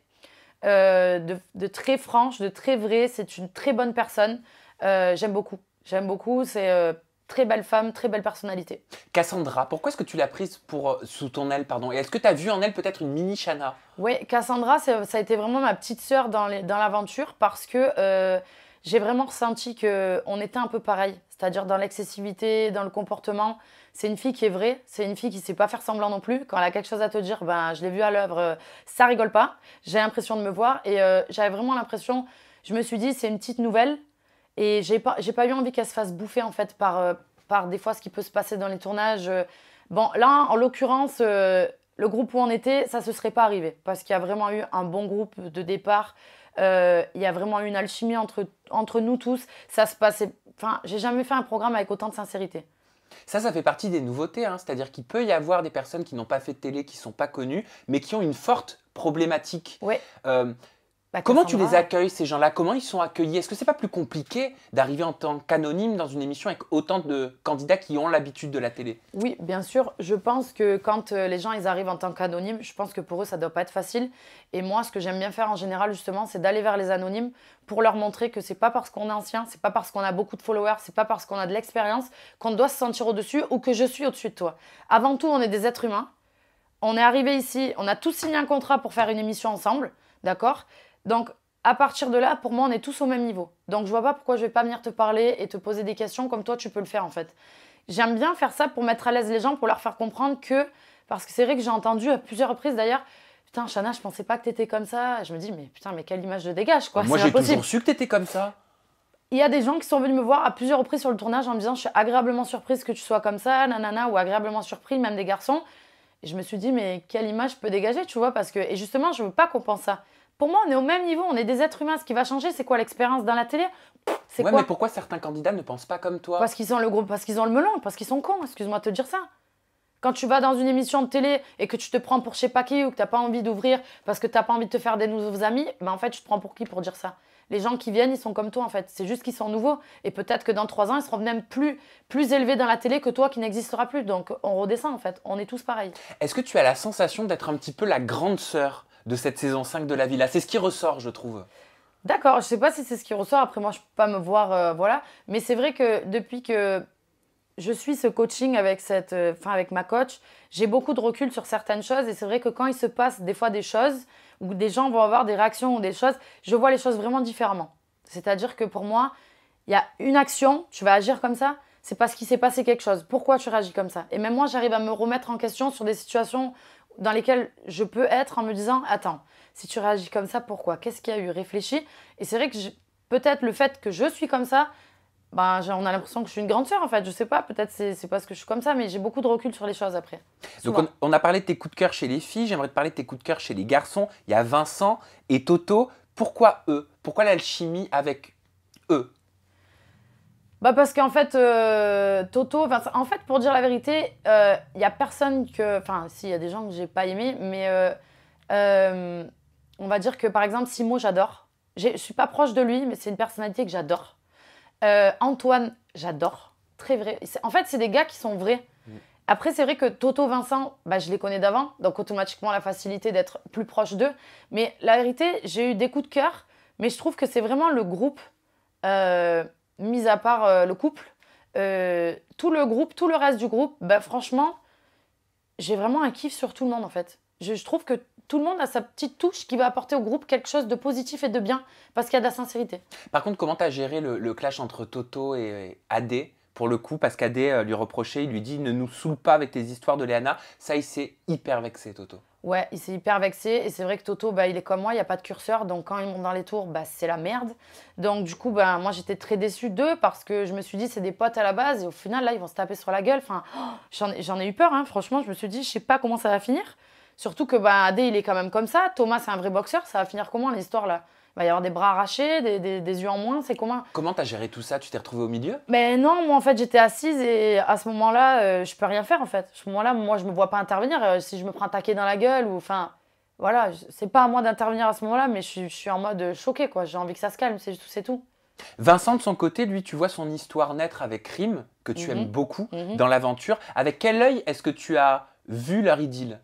de très franche, de très vrai. C'est une très bonne personne. J'aime beaucoup. C'est très belle femme, très belle personnalité. Cassandra, pourquoi est-ce que tu l'as prise sous ton aile, pardon? Et est-ce que tu as vu en elle peut-être une mini Shanna? Oui, Cassandra, ça a été vraiment ma petite sœur dans l'aventure parce que j'ai vraiment ressenti qu'on était un peu pareil. C'est-à-dire dans l'excessivité, dans le comportement. C'est une fille qui est vraie, c'est une fille qui ne sait pas faire semblant non plus. Quand elle a quelque chose à te dire, ben, je l'ai vue à l'œuvre, ça rigole pas. J'ai l'impression de me voir et j'avais vraiment l'impression, je me suis dit, c'est une petite nouvelle et j'ai pas eu envie qu'elle se fasse bouffer en fait par des fois ce qui peut se passer dans les tournages. Bon, là, en l'occurrence, le groupe où on était, ça ne se serait pas arrivé parce qu'il y a vraiment eu un bon groupe de départ. Il y a vraiment eu une alchimie entre nous tous. Ça se passait. Enfin, j'ai jamais fait un programme avec autant de sincérité. Ça fait partie des nouveautés, hein. C'est-à-dire qu'il peut y avoir des personnes qui n'ont pas fait de télé, qui ne sont pas connues, mais qui ont une forte problématique. Ouais. Comment tu les accueilles, ces gens-là? Comment ils sont accueillis? Est-ce que c'est pas plus compliqué d'arriver en tant qu'anonyme dans une émission avec autant de candidats qui ont l'habitude de la télé? Oui, bien sûr. Je pense que quand les gens ils arrivent en tant qu'anonymes, je pense que pour eux, ça ne doit pas être facile. Et moi, ce que j'aime bien faire en général, justement, c'est d'aller vers les anonymes pour leur montrer que c'est pas parce qu'on est ancien, c'est pas parce qu'on a beaucoup de followers, c'est pas parce qu'on a de l'expérience qu'on doit se sentir au-dessus ou que je suis au-dessus de toi. Avant tout, on est des êtres humains. On est arrivé ici, on a tous signé un contrat pour faire une émission ensemble, d'accord? Donc, à partir de là, pour moi, on est tous au même niveau. Donc, je vois pas pourquoi je vais pas venir te parler et te poser des questions comme toi, tu peux le faire en fait. J'aime bien faire ça pour mettre à l'aise les gens, pour leur faire comprendre que... Parce que c'est vrai que j'ai entendu à plusieurs reprises d'ailleurs, putain, Chana, je pensais pas que t'étais comme ça. Je me dis, mais putain, mais quelle image de dégage, quoi. Moi, C'est j'ai impossible. toujours su que t'étais comme ça. Il y a des gens qui sont venus me voir à plusieurs reprises sur le tournage en me disant, je suis agréablement surprise que tu sois comme ça, nanana, ou agréablement surpris, même des garçons. Et je me suis dit, mais quelle image je peux dégager, tu vois, parce que... Et justement, je veux pas qu'on pense ça. Pour moi, on est au même niveau, on est des êtres humains. Ce qui va changer, c'est quoi l'expérience dans la télé? C'est Ouais, quoi? mais pourquoi certains candidats ne pensent pas comme toi? Parce qu'ils ont le gros, parce qu'ils ont le melon, parce qu'ils sont cons, excuse-moi de te dire ça. Quand tu vas dans une émission de télé et que tu te prends pour je sais pas qui ou que tu n'as pas envie d'ouvrir parce que tu n'as pas envie de te faire des nouveaux amis, ben en fait, tu te prends pour qui pour dire ça? Les gens qui viennent, ils sont comme toi en fait. C'est juste qu'ils sont nouveaux. Et peut-être que dans 3 ans, ils seront même plus élevés dans la télé que toi qui n'existera plus. Donc on redescend en fait. On est tous pareils. Est-ce que tu as la sensation d'être un petit peu la grande sœur de cette saison 5 de La Villa? C'est ce qui ressort, je trouve. D'accord, je sais pas si c'est ce qui ressort. Après, moi, je peux pas me voir, voilà. Mais c'est vrai que depuis que je suis ce coaching avec avec ma coach, j'ai beaucoup de recul sur certaines choses. Et c'est vrai que quand il se passe des fois des choses, où des gens vont avoir des réactions ou des choses, je vois les choses vraiment différemment. C'est-à-dire que pour moi, il y a une action, tu vas agir comme ça, c'est parce qu'il s'est passé quelque chose. Pourquoi tu réagis comme ça? Et même moi, j'arrive à me remettre en question sur des situations dans lesquelles je peux être en me disant, attends, si tu réagis comme ça, pourquoi? Qu'est-ce qu'il y a eu? Réfléchis. Et c'est vrai que peut-être le fait que je suis comme ça, ben, on a l'impression que je suis une grande sœur en fait. Je sais pas, peut-être c'est parce que je suis comme ça, mais j'ai beaucoup de recul sur les choses après. Donc on a parlé de tes coups de cœur chez les filles, j'aimerais te parler de tes coups de cœur chez les garçons. Il y a Vincent et Toto. Pourquoi eux? Pourquoi l'alchimie avec eux? Bah parce qu'en fait, Toto, Vincent, en fait, pour dire la vérité, il y a personne que... Enfin, si, il y a des gens que j'ai pas aimés, mais on va dire que par exemple, Simo, j'adore. Je suis pas proche de lui, mais c'est une personnalité que j'adore. Antoine, j'adore. Très vrai. En fait, c'est des gars qui sont vrais. Après, c'est vrai que Toto, Vincent, bah, je les connais d'avant, donc automatiquement la facilité d'être plus proche d'eux. Mais la vérité, j'ai eu des coups de cœur, mais je trouve que c'est vraiment le groupe, mis à part le couple, tout le groupe, tout le reste du groupe, bah, franchement, j'ai vraiment un kiff sur tout le monde en fait. Je trouve que tout le monde a sa petite touche qui va apporter au groupe quelque chose de positif et de bien, parce qu'il y a de la sincérité. Par contre, comment tu as géré le clash entre Toto et Adé? Pour le coup, parce qu'Adé lui reprochait, il lui dit « Ne nous saoule pas avec tes histoires de Léana ». Ça, il s'est hyper vexé, Toto. Ouais, il s'est hyper vexé. Et c'est vrai que Toto, bah, il est comme moi, il n'y a pas de curseur. Donc quand ils montent dans les tours, bah, c'est la merde. Donc du coup, bah, moi, j'étais très déçue d'eux parce que je me suis dit, c'est des potes à la base. Et au final, là, ils vont se taper sur la gueule. Enfin, j'en ai eu peur, hein. Franchement, je me suis dit, je sais pas comment ça va finir. Surtout que bah, Adé, il est quand même comme ça. Thomas, c'est un vrai boxeur. Ça va finir comment l'histoire là? Il va y avoir des bras arrachés, des yeux en moins. C'est comment? Comment tu as géré tout ça? Tu t'es retrouvée au milieu? Mais non, moi en fait j'étais assise et à ce moment-là, je peux rien faire en fait. À ce moment-là, moi je me vois pas intervenir. Si je me prends un taquet dans la gueule ou enfin, voilà, c'est pas à moi d'intervenir à ce moment-là, mais je suis en mode choquée quoi. J'ai envie que ça se calme, c'est tout. Vincent, de son côté, lui, tu vois son histoire naître avec Rim, que tu aimes beaucoup dans l'aventure. Avec quel œil est-ce que tu as vu leur idylle?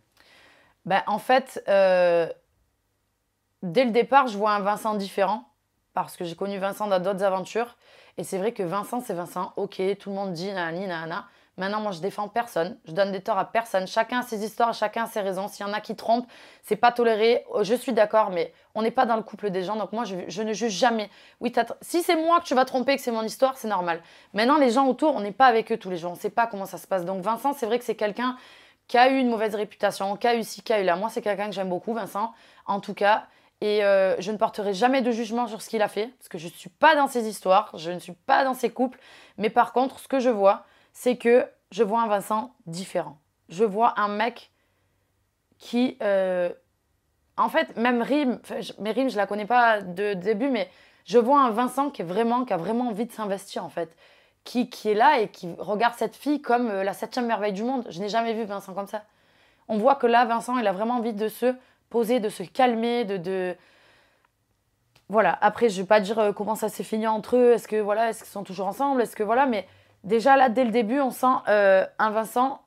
Ben, en fait, dès le départ, je vois un Vincent différent parce que j'ai connu Vincent dans d'autres aventures. Et c'est vrai que Vincent, c'est Vincent. Ok, tout le monde dit nanani, nanana. Maintenant, moi, je défends personne. Je donne des torts à personne. Chacun a ses histoires, chacun a ses raisons. S'il y en a qui trompent, c'est pas toléré. Je suis d'accord, mais on n'est pas dans le couple des gens. Donc moi, je ne juge jamais. Oui, si c'est moi que tu vas tromper, que c'est mon histoire, c'est normal. Maintenant, les gens autour, on n'est pas avec eux tous les jours. On ne sait pas comment ça se passe. Donc Vincent, c'est vrai que c'est quelqu'un qui a eu une mauvaise réputation, qui a eu ci, qui a eu là. Moi, c'est quelqu'un que j'aime beaucoup, Vincent, en tout cas. Et je ne porterai jamais de jugement sur ce qu'il a fait, parce que je ne suis pas dans ses histoires, je ne suis pas dans ses couples. Mais par contre, ce que je vois, c'est que je vois un Vincent différent. Je vois un mec qui... en fait, même Rim, mais Rim, je la connais pas de début, mais je vois un Vincent qui a vraiment envie de s'investir, en fait. Qui est là et qui regarde cette fille comme la 7e merveille du monde. Je n'ai jamais vu Vincent comme ça. On voit que là, Vincent, il a vraiment envie de se poser, de se calmer, Voilà. Après, je ne vais pas dire comment ça s'est fini entre eux. Est-ce qu'ils sont toujours ensemble? Est-ce que voilà, mais déjà là, dès le début, on sent un Vincent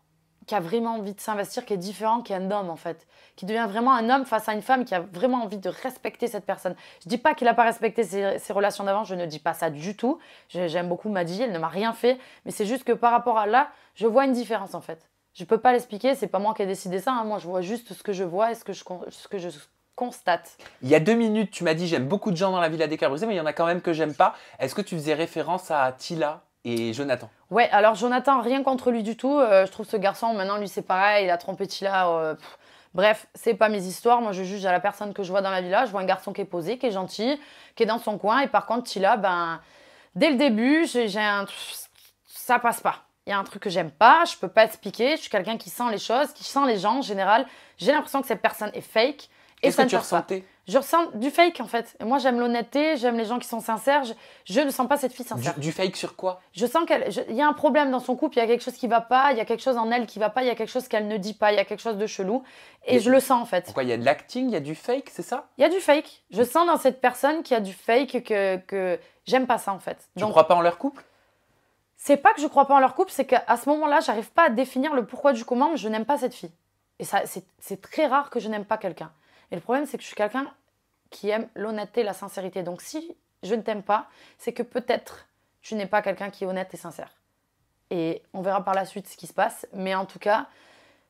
qui a vraiment envie de s'investir, qui est différent, qui est un homme en fait, qui devient vraiment un homme face à une femme qui a vraiment envie de respecter cette personne. Je dis pas qu'il n'a pas respecté ses relations d'avant, je ne dis pas ça du tout. J'aime beaucoup Maddy, elle ne m'a rien fait, mais c'est juste que par rapport à là, je vois une différence en fait. Je peux pas l'expliquer, c'est pas moi qui ai décidé ça, hein. Moi je vois juste ce que je vois et ce que je constate. Il y a 2 minutes, tu m'as dit j'aime beaucoup de gens dans la Villa des Cœurs Brisés, mais il y en a quand même que j'aime pas. Est-ce que tu faisais référence à Tila et Jonathan? Ouais, alors Jonathan, rien contre lui du tout. Je trouve ce garçon, maintenant lui c'est pareil, il a trompé Tila. Bref, c'est pas mes histoires. Moi je juge à la personne que je vois dans la villa. Je vois un garçon qui est posé, qui est gentil, qui est dans son coin. Et par contre, Tila, dès le début, ça passe pas. Il y a un truc que j'aime pas, je peux pas expliquer. Je suis quelqu'un qui sent les choses, qui sent les gens en général. J'ai l'impression que cette personne est fake. Qu'est-ce que tu ressentais? Je ressens du fake en fait. Et moi j'aime l'honnêteté, j'aime les gens qui sont sincères. Je ne sens pas cette fille sincère. Du fake sur quoi? Je sens il y a un problème dans son couple, il y a quelque chose qui va pas, il y a quelque chose en elle qui va pas, il y a quelque chose qu'elle ne dit pas, il y a quelque chose de chelou. Et je le sens en fait. Pourquoi il y a de l'acting, il y a du fake, c'est ça? Il y a du fake. Je sens dans cette personne qu'il y a du fake, que j'aime pas ça en fait. Tu crois pas en leur couple? C'est pas que je crois pas en leur couple, c'est qu'à ce moment-là, j'arrive pas à définir le pourquoi du comment, mais je n'aime pas cette fille. Et ça, c'est très rare que je n'aime pas quelqu'un. Et le problème, c'est que je suis quelqu'un qui aime l'honnêteté et la sincérité. Donc si je ne t'aime pas, c'est que peut-être tu n'es pas quelqu'un qui est honnête et sincère. Et on verra par la suite ce qui se passe. Mais en tout cas,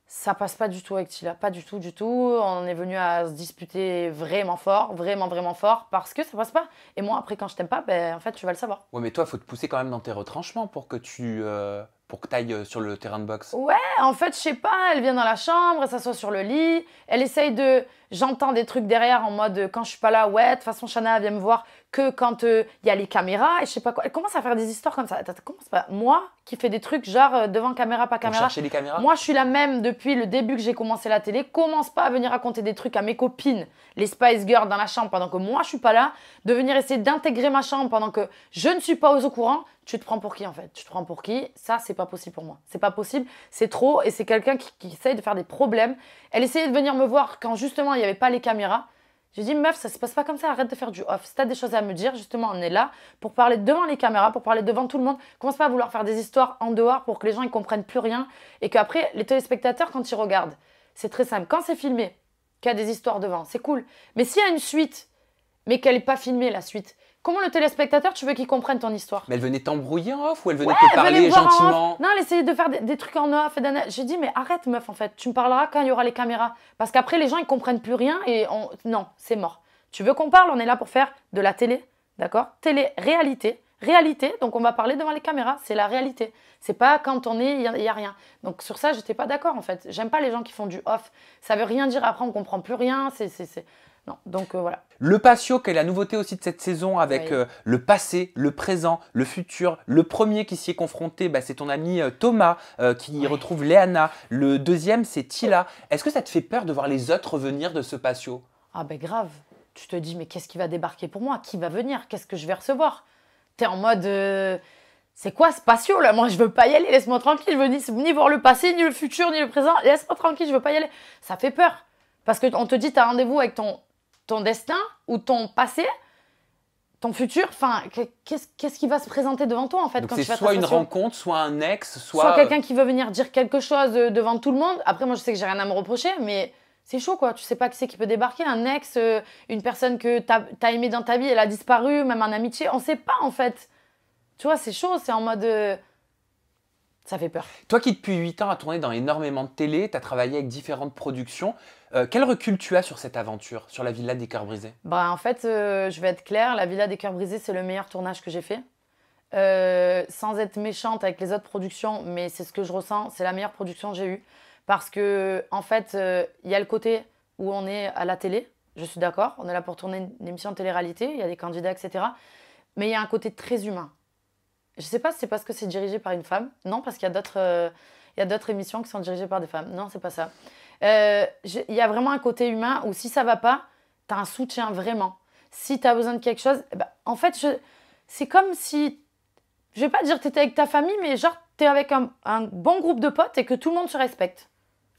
ça passe pas du tout avec Tila. Pas du tout, du tout. On est venu à se disputer vraiment fort, vraiment fort, parce que ça passe pas. Et moi, après, quand je t'aime pas, en fait, tu vas le savoir. Ouais, mais toi, faut te pousser quand même dans tes retranchements pour que tu ailles sur le terrain de boxe. Ouais, en fait, je sais pas, elle vient dans la chambre, elle s'assoit sur le lit, elle essaye de... J'entends des trucs derrière en mode, quand je suis pas là, ouais, de toute façon, Shana vient me voir que quand il y a les caméras, et je sais pas quoi. Elle commence à faire des histoires comme ça. Comment c'est pas moi qui fais des trucs genre devant caméra, pas caméra. Chercher les caméras. Moi, je suis la même depuis le début que j'ai commencé la télé. Commence pas à venir raconter des trucs à mes copines, les Spice Girls dans la chambre pendant que moi, je suis pas là, de venir essayer d'intégrer ma chambre pendant que je ne suis pas au courant. Tu te prends pour qui en fait? Tu te prends pour qui? Ça, c'est pas possible pour moi. C'est pas possible, c'est trop, et c'est quelqu'un qui essaye de faire des problèmes. Elle essayait de venir me voir quand justement il n'y avait pas les caméras. J'ai dit, meuf, ça se passe pas comme ça, arrête de faire du off. Si t'as des choses à me dire, justement, on est là pour parler devant les caméras, pour parler devant tout le monde. Commence pas à vouloir faire des histoires en dehors pour que les gens ne comprennent plus rien. Et qu'après, les téléspectateurs, quand ils regardent, c'est très simple. Quand c'est filmé, qu'il y a des histoires devant, c'est cool. Mais s'il y a une suite, mais qu'elle n'est pas filmée, la suite, comment le téléspectateur, tu veux qu'il comprenne ton histoire? Mais elle venait t'embrouiller en off ou elle venait te parler gentiment? Non, elle essayait de faire des trucs en off. J'ai dit, mais arrête meuf en fait, tu me parleras quand il y aura les caméras. Parce qu'après, les gens, ils comprennent plus rien et non, c'est mort. Tu veux qu'on parle? On est là pour faire de la télé, d'accord? Télé-réalité. Réalité, donc on va parler devant les caméras, c'est la réalité. C'est pas quand on est, il y a rien. Donc sur ça, j'étais pas d'accord en fait. J'aime pas les gens qui font du off. Ça veut rien dire, après on comprend plus rien, Non, donc voilà. Le patio, qui est la nouveauté aussi de cette saison, avec Oui. le passé, le présent, le futur. Le premier qui s'y est confronté, c'est ton ami Thomas, qui retrouve Léana. Le deuxième, c'est Tila. Est-ce que ça te fait peur de voir les autres revenir de ce patio? Ah grave. Tu te dis, mais qu'est-ce qui va débarquer pour moi? Qui va venir? Qu'est-ce que je vais recevoir? T'es en mode, c'est quoi ce patio là? Moi, je veux pas y aller, laisse-moi tranquille. Je veux ni voir le passé, ni le futur, ni le présent. Laisse-moi tranquille, je veux pas y aller. Ça fait peur. Parce qu'on te dit, tu as rendez-vous avec ton destin ou ton passé, ton futur. Enfin, qu'est-ce qui va se présenter devant toi en fait? Donc quand c'est tu fais soit une attention rencontre, soit un ex, soit quelqu'un qui veut venir dire quelque chose devant tout le monde. Après, moi, je sais que j'ai rien à me reprocher, mais c'est chaud, quoi. Tu sais pas qui c'est qui peut débarquer. Un ex, une personne que t'as aimé dans ta vie, elle a disparu, même en amitié. On sait pas, en fait. Tu vois, c'est chaud. C'est en mode... Ça fait peur. Toi qui depuis 8 ans as tourné dans énormément de télé, tu as travaillé avec différentes productions, quel recul tu as sur cette aventure, sur la Villa des Cœurs Brisés? Bah, en fait, je vais être claire, la Villa des Cœurs Brisés, c'est le meilleur tournage que j'ai fait. Sans être méchante avec les autres productions, mais c'est ce que je ressens, c'est la meilleure production que j'ai eue. Parce que, en fait, il y a le côté où on est à la télé, je suis d'accord, on est là pour tourner une émission de télé-réalité, il y a des candidats, etc. Mais il y a un côté très humain. Je sais pas si c'est parce que c'est dirigé par une femme. Non, parce qu'il y a d'autres émissions qui sont dirigées par des femmes. Non, c'est pas ça. Il y a vraiment un côté humain où si ça va pas, tu as un soutien vraiment. Si tu as besoin de quelque chose, en fait, c'est comme si, je vais pas dire que tu étais avec ta famille, mais genre tu es avec un bon groupe de potes et que tout le monde se respecte.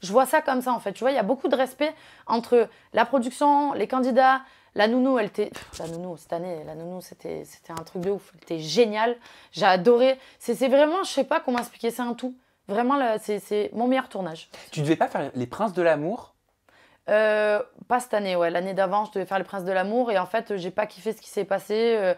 Je vois ça comme ça en fait. Tu vois, il y a beaucoup de respect entre la production, les candidats. La nounou, la nounou, cette année, la nounou, c'était un truc de ouf. Elle était géniale. J'ai adoré. C'est vraiment, je sais pas comment expliquer, c'est un tout. Vraiment, c'est mon meilleur tournage. Tu devais pas faire Les Princes de l'amour? Pas cette année, ouais. L'année d'avant, je devais faire Les Princes de l'amour. Et en fait, j'ai pas kiffé ce qui s'est passé.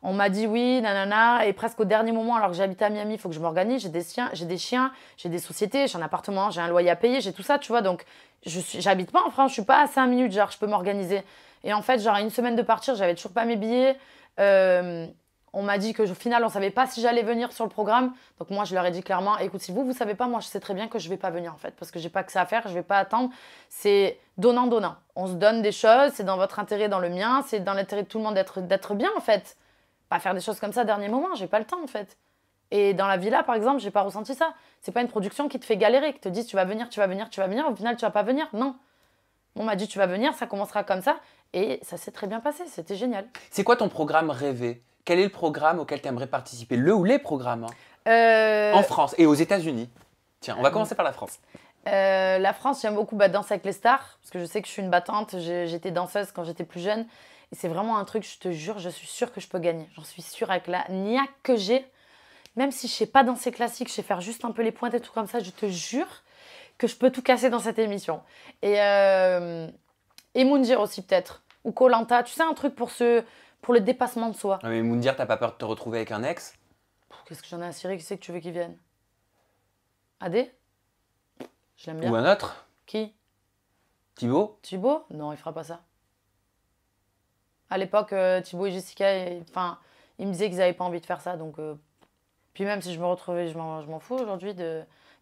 On m'a dit oui, nanana. Et presque au dernier moment, alors que j'habite à Miami, il faut que je m'organise. J'ai des chiens, j'ai des sociétés, j'ai un appartement, j'ai un loyer à payer, j'ai tout ça, tu vois. Donc, j'habite pas en France, je suis pas à 5 minutes, genre, je peux m'organiser. Et en fait, genre, à une semaine de partir, j'avais toujours pas mes billets. On m'a dit qu'au final, on savait pas si j'allais venir sur le programme. Donc moi, je leur ai dit clairement, écoute, si vous savez pas, moi, je sais très bien que je vais pas venir en fait, parce que j'ai pas que ça à faire, je vais pas attendre. C'est donnant-donnant. On se donne des choses, c'est dans votre intérêt, dans le mien, c'est dans l'intérêt de tout le monde d'être bien en fait. Pas faire des choses comme ça dernier moment, j'ai pas le temps en fait. Et dans la villa, par exemple, j'ai pas ressenti ça. C'est pas une production qui te fait galérer, qui te dit tu vas venir, tu vas venir, tu vas venir, au final, tu vas pas venir. Non. On m'a dit tu vas venir, ça commencera comme ça. Et ça s'est très bien passé, c'était génial. C'est quoi ton programme rêvé? Quel est le programme auquel tu aimerais participer? Le ou les programmes en France et aux États-Unis? Tiens, on va commencer par la France. La France, j'aime beaucoup Danser avec les stars, parce que je sais que je suis une battante. J'étais danseuse quand j'étais plus jeune. Et c'est vraiment un truc, je te jure, je suis sûre que je peux gagner. J'en suis sûre avec la niaque que j'ai. Même si je ne sais pas danser classique, je sais faire juste un peu les pointes et tout comme ça, je te jure que je peux tout casser dans cette émission. Et Moundir aussi peut-être. Ou koh Lanta, tu sais, un truc pour le dépassement de soi. Ah, mais Moundir, t'as pas peur de te retrouver avec un ex? Qu'est-ce que j'en ai à cirer? Qui c'est que tu veux qu'il vienne? Adé? Je l'aime bien. Ou un autre? Qui? Thibaut? Thibaut? Non, il fera pas ça. À l'époque, Thibaut et Jessica, ils me disaient qu'ils n'avaient pas envie de faire ça. Donc, puis même si je me retrouvais, je m'en fous aujourd'hui.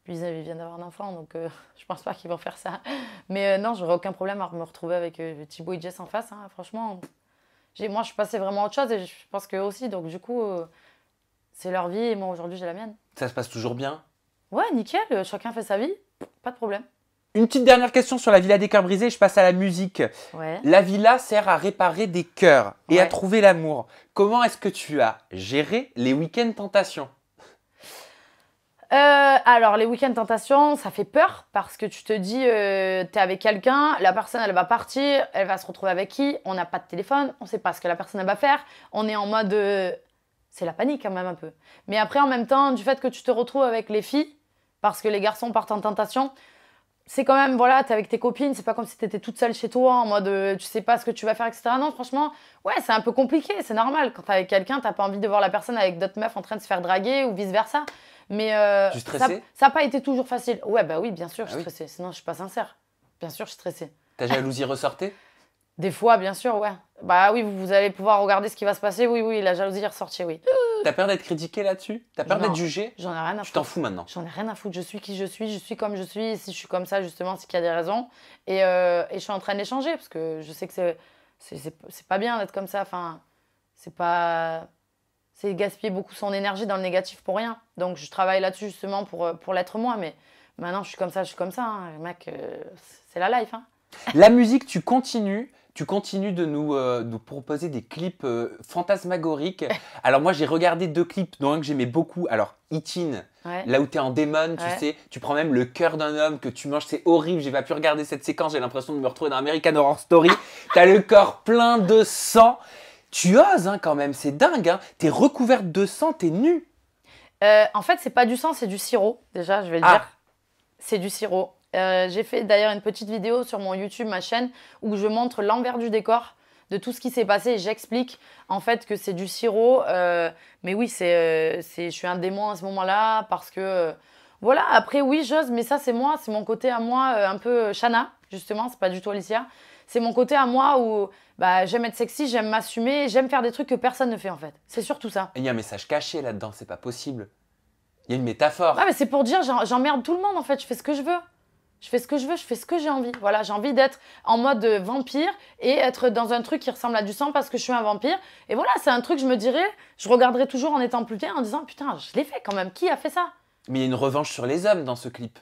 Puis ils viennent d'avoir un enfant, donc je pense pas qu'ils vont faire ça. Mais non, j'aurais aucun problème à me retrouver avec Thibaut et Jess en face. Hein. Franchement, moi, je suis passée vraiment à autre chose et je pense qu'eux aussi. Donc, du coup, c'est leur vie et moi, aujourd'hui, j'ai la mienne. Ça se passe toujours bien? Ouais, nickel. Chacun fait sa vie. Pas de problème. Une petite dernière question sur la Villa des Cœurs Brisés, je passe à la musique. Ouais. La villa sert à réparer des cœurs et Ouais. à trouver l'amour. Comment est-ce que tu as géré les week-ends tentations? Alors, les week-ends tentations, ça fait peur parce que tu te dis, t'es avec quelqu'un, la personne, elle va partir, elle va se retrouver avec qui? On n'a pas de téléphone, on sait pas ce que la personne, elle va faire. On est en mode... c'est la panique quand même un peu. Mais après, en même temps, du fait que tu te retrouves avec les filles, parce que les garçons partent en tentation, c'est quand même, voilà, t'es avec tes copines, c'est pas comme si t'étais toute seule chez toi, en mode, tu sais pas ce que tu vas faire, etc. Non, franchement, ouais, c'est un peu compliqué, c'est normal. Quand t'es avec quelqu'un, t'as pas envie de voir la personne avec d'autres meufs en train de se faire draguer ou vice-versa. Mais Tu ça stressais? n'a pas été toujours facile. Ouais, bah oui, bien sûr, je suis oui. stressée. Sinon, je suis pas sincère. Bien sûr, je suis stressée. Ta jalousie ressortait? Des fois, bien sûr, ouais. Bah oui, vous allez pouvoir regarder ce qui va se passer. Oui, oui, la jalousie est ressortie, oui. T'as peur d'être critiqué là-dessus? T'as peur Non. d'être jugé? J'en ai rien à Tu t'en foutre. fous maintenant? J'en ai rien à foutre. Je suis qui je suis comme je suis. Et si je suis comme ça, justement, c'est qu'il y a des raisons. Et je suis en train de les changer parce que je sais que c'est pas bien d'être comme ça. Enfin, c'est pas... C'est gaspiller beaucoup son énergie dans le négatif pour rien. Donc, je travaille là-dessus justement pour l'être moi. Mais maintenant, je suis comme ça, hein. Mec, c'est la life. Hein. La musique, tu continues de nous proposer des clips fantasmagoriques. Alors moi, j'ai regardé 2 clips, dont un que j'aimais beaucoup. Alors, Itin, Ouais. là où tu es en démon, tu Ouais. sais, tu prends même le cœur d'un homme que tu manges, c'est horrible. J'ai pas pu regarder cette séquence, j'ai l'impression de me retrouver dans American Horror Story. T'as le corps plein de sang. Tu oses hein, quand même, c'est dingue. Hein. T'es recouverte de sang, t'es nue. En fait, c'est pas du sang, c'est du sirop. Déjà, je vais le Ah. dire. C'est du sirop. J'ai fait d'ailleurs une petite vidéo sur mon YouTube, ma chaîne, où je montre l'envers du décor. de tout ce qui s'est passé et j'explique en fait que c'est du sirop. Mais oui, je suis un démon à ce moment-là parce que voilà. Après, oui, j'ose, mais ça, c'est moi, c'est mon côté à moi, un peu Shana, justement, c'est pas du tout Alicia. C'est mon côté à moi où bah, j'aime être sexy, j'aime m'assumer, j'aime faire des trucs que personne ne fait en fait. C'est surtout ça. Et il y a un message caché là-dedans, c'est pas possible. Il y a une Ouais, métaphore. mais c'est pour dire, j'emmerde tout le monde en fait, je fais ce que je veux. Je fais ce que je veux, je fais ce que j'ai envie. Voilà, j'ai envie d'être en mode vampire et être dans un truc qui ressemble à du sang parce que je suis un vampire. Et voilà, c'est un truc, je me dirais, je regarderai toujours en étant plus tard en disant putain, je l'ai fait quand même. Qui a fait ça? Mais il y a une revanche sur les hommes dans ce clip.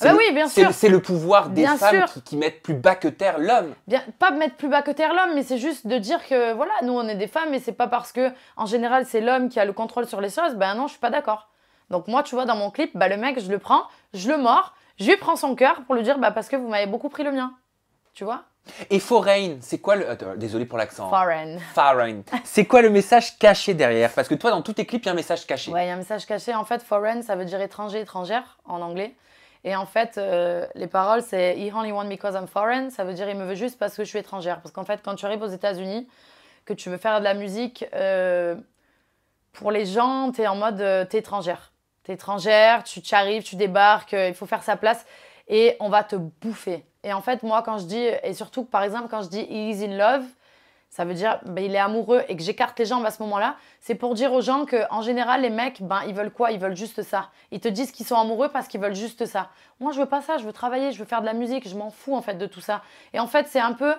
Bah oui, bien sûr. C'est le pouvoir des Bien femmes sûr. qui mettent plus bas que terre l'homme. Bien, pas mettre plus bas que terre l'homme, mais c'est juste de dire que voilà, nous on est des femmes et c'est pas parce que en général c'est l'homme qui a le contrôle sur les choses. Ben non, je suis pas d'accord. Donc moi, tu vois, dans mon clip, bah, le mec, je le prends, je le mords, je lui prends son cœur pour lui dire bah, parce que vous m'avez beaucoup pris le mien. Tu vois? Et Foreign, c'est quoi le... Attends, désolé pour l'accent. Foreign. Foreign. C'est quoi le message caché derrière? Parce que toi, dans tous tes clips, il y a un message caché. Ouais, il y a un message caché. En fait, foreign, ça veut dire étranger, étrangère en anglais. Et en fait, les paroles, c'est He only want me because I'm foreign. Ça veut dire il me veut juste parce que je suis étrangère. Parce qu'en fait, quand tu arrives aux États-Unis, que tu veux faire de la musique, pour les gens, t'es en mode t'es étrangère. T'es étrangère, tu arrives, tu débarques, il faut faire sa place et on va te bouffer. Et en fait, moi, quand je dis, et surtout, par exemple, quand je dis he is in love, ça veut dire ben, il est amoureux et que j'écarte les jambes à ce moment-là, c'est pour dire aux gens qu'en général, les mecs, ben, ils veulent quoi? Ils veulent juste ça. Ils te disent qu'ils sont amoureux parce qu'ils veulent juste ça. Moi, je veux pas ça, je veux travailler, je veux faire de la musique, je m'en fous en fait de tout ça. Et en fait, c'est un peu,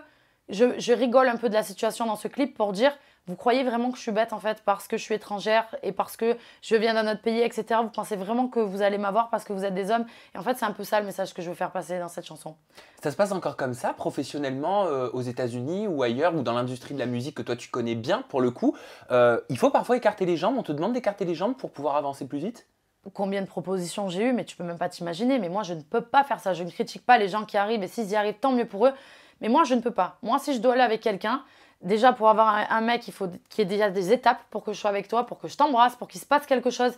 je rigole un peu de la situation dans ce clip pour dire, vous croyez vraiment que je suis bête en fait parce que je suis étrangère et parce que je viens d'un autre pays, etc. Vous pensez vraiment que vous allez m'avoir parce que vous êtes des hommes? Et en fait, c'est un peu ça le message que je veux faire passer dans cette chanson. Ça se passe encore comme ça, professionnellement, aux États-Unis ou ailleurs, ou dans l'industrie de la musique que toi tu connais bien pour le coup. Il faut parfois écarter les jambes, on te demande d'écarter les jambes pour pouvoir avancer plus vite? Combien de propositions j'ai eues, mais tu peux même pas t'imaginer. Mais moi, je ne peux pas faire ça. Je ne critique pas les gens qui arrivent et s'ils y arrivent, tant mieux pour eux. Mais moi, je ne peux pas. Moi, si je dois aller avec quelqu'un, déjà pour avoir un mec, il faut qu'il y ait déjà des étapes pour que je sois avec toi, pour que je t'embrasse, pour qu'il se passe quelque chose.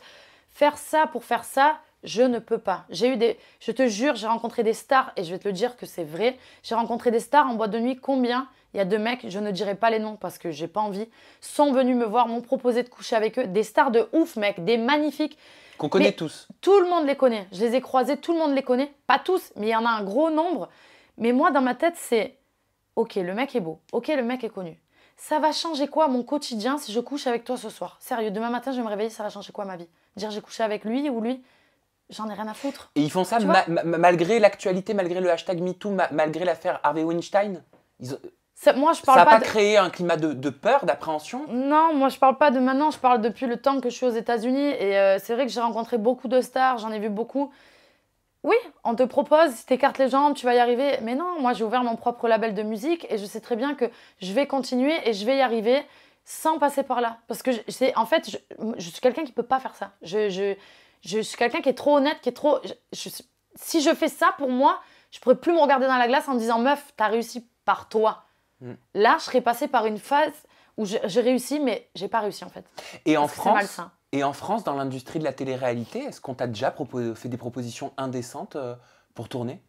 Faire ça pour faire ça, je ne peux pas. Je te jure, j'ai rencontré des stars et je vais te le dire que c'est vrai. J'ai rencontré des stars en boîte de nuit. Combien? Il y a 2 mecs, je ne dirai pas les noms parce que j'ai pas envie, sont venus me voir, m'ont proposé de coucher avec eux. Des stars de ouf, mec, des magnifiques. Qu'on connaît Mais tous. tout le monde les connaît. Je les ai croisés, tout le monde les connaît. Pas tous, mais il y en a un gros nombre. Mais moi, dans ma tête, c'est ok, le mec est beau. Ok, le mec est connu. Ça va changer quoi mon quotidien si je couche avec toi ce soir? Sérieux, demain matin, je vais me réveiller, ça va changer quoi ma vie? Dire j'ai couché avec lui ou lui? J'en ai rien à foutre. Et ils font ça Tu vois malgré l'actualité, malgré le hashtag MeToo, malgré l'affaire Harvey Weinstein. Moi, je Ça parle n'a pas pas de... créé un climat de peur, d'appréhension? Non, moi je parle pas de maintenant, je parle depuis le temps que je suis aux États-Unis et c'est vrai que j'ai rencontré beaucoup de stars, j'en ai vu beaucoup. Oui, on te propose, si t'écartes les jambes, tu vas y arriver. Mais non, moi j'ai ouvert mon propre label de musique et je sais très bien que je vais continuer et je vais y arriver sans passer par là. Parce que en fait, je suis quelqu'un qui peut pas faire ça. Je suis quelqu'un qui est trop honnête, qui est trop. Si je fais ça pour moi, je pourrais plus me regarder dans la glace en me disant meuf, t'as réussi par toi. Là, je serais passée par une phase où j'ai réussi, mais j'ai pas réussi en fait. Et en Parce que c'est France, malsain. et en France, dans l'industrie de la télé-réalité, est-ce qu'on t'a déjà fait des propositions indécentes pour tourner?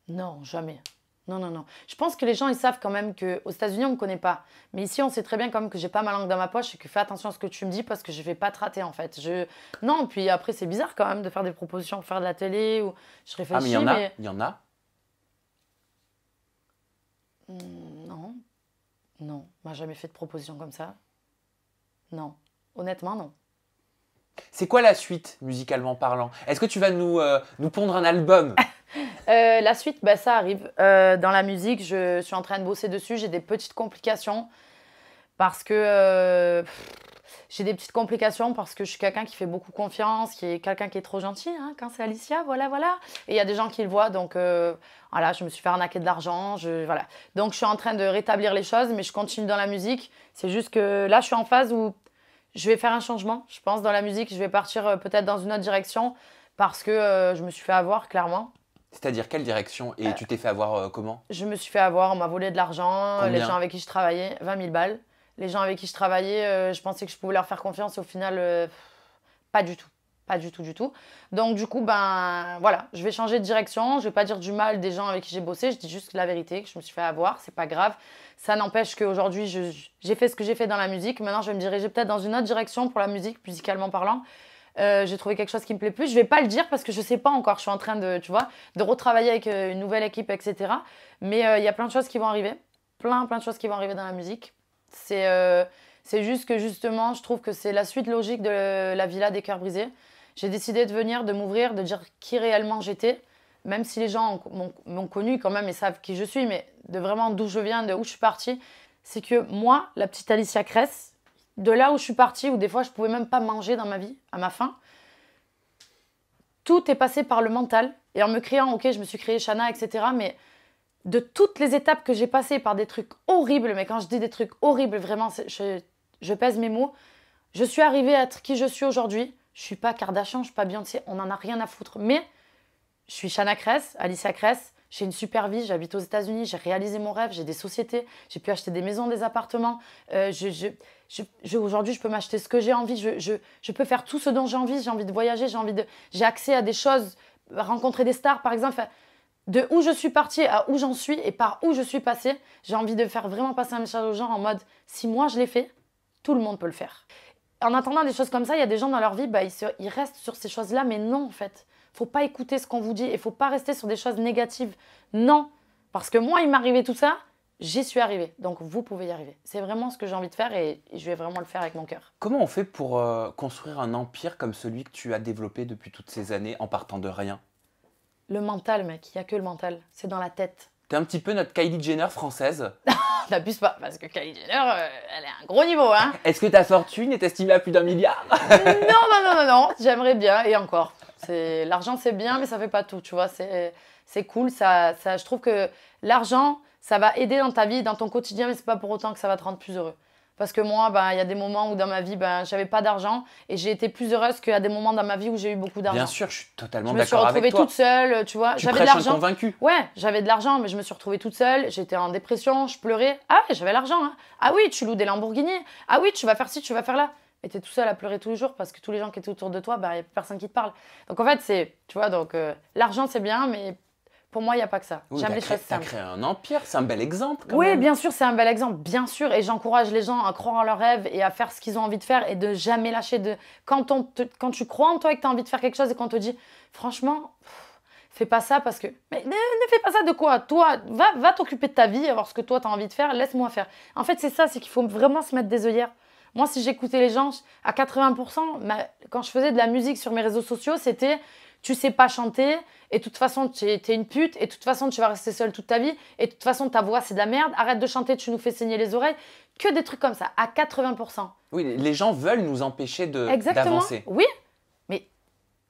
Non, jamais. Non, non, non. Je pense que les gens, ils savent quand même qu'aux États-Unis, on ne me connaît pas. Mais ici, on sait très bien quand même que j'ai pas ma langue dans ma poche et que fais attention à ce que tu me dis parce que je vais pas te rater en fait. Non, puis après, c'est bizarre quand même de faire des propositions pour faire de la télé ou je réfléchis. Ah, mais il y en a, il y en a. Non, non, on m'a jamais fait de proposition comme ça. Non, honnêtement, non. C'est quoi la suite, musicalement parlant? Est-ce que tu vas nous pondre un album? La suite, bah, ça arrive. Dans la musique, je suis en train de bosser dessus. J'ai des petites complications parce que j'ai des petites complications parce que je suis quelqu'un qui fait beaucoup confiance, qui est quelqu'un qui est trop gentil. Hein, quand c'est Alicia, voilà, voilà. Et il y a des gens qui le voient, donc voilà, je me suis fait arnaquer de l'argent. Voilà. Donc je suis en train de rétablir les choses, mais je continue dans la musique. C'est juste que là, je suis en phase où je vais faire un changement. Je pense dans la musique, je vais partir peut-être dans une autre direction parce que je me suis fait avoir, clairement. C'est-à-dire quelle direction? Et tu t'es fait avoir comment? Je me suis fait avoir, on m'a volé de l'argent. Combien? Les gens avec qui je travaillais, 20 000 balles. Les gens avec qui je travaillais, je pensais que je pouvais leur faire confiance et au final, pas du tout. Pas du tout, du tout. Donc du coup, ben voilà, je vais changer de direction. Je vais pas dire du mal des gens avec qui j'ai bossé. Je dis juste la vérité, que je me suis fait avoir. C'est pas grave. Ça n'empêche qu'aujourd'hui, j'ai fait ce que j'ai fait dans la musique. Maintenant, je vais me diriger peut-être dans une autre direction pour la musique, musicalement parlant. J'ai trouvé quelque chose qui me plaît plus. Je vais pas le dire parce que je sais pas encore. Je suis en train de, tu vois, de retravailler avec une nouvelle équipe, etc. Mais il y a plein de choses qui vont arriver. Plein de choses qui vont arriver dans la musique. C'est juste que justement, je trouve que c'est la suite logique de la Villa des Cœurs Brisés. J'ai décidé de venir, de m'ouvrir, de dire qui réellement j'étais, même si les gens m'ont connu quand même et savent qui je suis, mais de vraiment d'où je viens, de où je suis partie. C'est que moi, la petite Alicia Kress, de là où je suis partie, où des fois je pouvais même pas manger dans ma vie, à ma faim, tout est passé par le mental. Et en me créant, ok, je me suis créée Shana, etc. Mais de toutes les étapes que j'ai passées par des trucs horribles, mais quand je dis des trucs horribles, vraiment, je pèse mes mots, je suis arrivée à être qui je suis aujourd'hui. Je suis pas Kardashian, je suis pas Beyoncé, on en a rien à foutre. Mais je suis Shana Kress, Alicia Kress, j'ai une super vie, j'habite aux États-Unis, j'ai réalisé mon rêve, j'ai des sociétés, j'ai pu acheter des maisons, des appartements. Aujourd'hui, je peux m'acheter ce que j'ai envie, je peux faire tout ce dont j'ai envie de voyager, j'ai accès à des choses, rencontrer des stars par exemple. De où je suis partie à où j'en suis et par où je suis passée, j'ai envie de faire vraiment passer un message aux gens en mode si moi je l'ai fait, tout le monde peut le faire. En attendant des choses comme ça, il y a des gens dans leur vie, bah, ils restent sur ces choses-là, mais non en fait. Faut pas écouter ce qu'on vous dit et faut pas rester sur des choses négatives. Non, parce que moi il m'arrivait tout ça, j'y suis arrivée. Donc vous pouvez y arriver. C'est vraiment ce que j'ai envie de faire et je vais vraiment le faire avec mon cœur. Comment on fait pour construire un empire comme celui que tu as développé depuis toutes ces années en partant de rien? Le mental, mec, il n'y a que le mental. C'est dans la tête. T'es un petit peu notre Kylie Jenner française. N'abuse pas, parce que Kylie Jenner, elle est à un gros niveau, hein. Est-ce que ta fortune est estimée à plus d'1 milliard? Non, j'aimerais bien, et encore. L'argent, c'est bien, mais ça fait pas tout, tu vois. C'est cool, je trouve que l'argent, ça va aider dans ta vie, dans ton quotidien, mais c'est pas pour autant que ça va te rendre plus heureux. Parce que moi, ben, y a des moments où dans ma vie, ben, j'avais pas d'argent et j'ai été plus heureuse qu'il y a des moments dans ma vie où j'ai eu beaucoup d'argent. Bien sûr, je suis totalement Je me suis d'accord avec retrouvée toi. toute seule, tu vois. Tu J'avais de prêches un l'argent. convaincu. Ouais, j'avais de l'argent, mais je me suis retrouvée toute seule. J'étais en dépression, je pleurais. Ah ouais, j'avais l'argent. Hein. Ah oui, tu loues des Lamborghini. Ah oui, tu vas faire ci, tu vas faire là. Et t'es tout seul à pleurer tous les jours parce que tous les gens qui étaient autour de toi, ben, y a personne qui te parle. Donc en fait, tu vois, donc l'argent c'est bien, mais pour moi, il n'y a pas que ça. Oui, J'aime les choses t'as simples. créé un empire, c'est un bel exemple quand Oui, même. bien sûr, c'est un bel exemple, bien sûr. Et j'encourage les gens à croire en leurs rêves et à faire ce qu'ils ont envie de faire et de jamais lâcher. Quand tu crois en toi et que tu as envie de faire quelque chose et qu'on te dit, franchement, fais pas ça parce que... Mais ne fais pas ça de quoi? Toi, va t'occuper de ta vie, avoir ce que toi, tu as envie de faire, laisse-moi faire. En fait, c'est ça, c'est qu'il faut vraiment se mettre des œillères. Moi, si j'écoutais les gens, à 80%, quand je faisais de la musique sur mes réseaux sociaux, c'était... Tu sais pas chanter, et de toute façon, t'es une pute, et de toute façon, tu vas rester seule toute ta vie, et de toute façon, ta voix, c'est de la merde, arrête de chanter, tu nous fais saigner les oreilles. Que des trucs comme ça, à 80%. Oui, les gens veulent nous empêcher Exactement. d'avancer. Oui, mais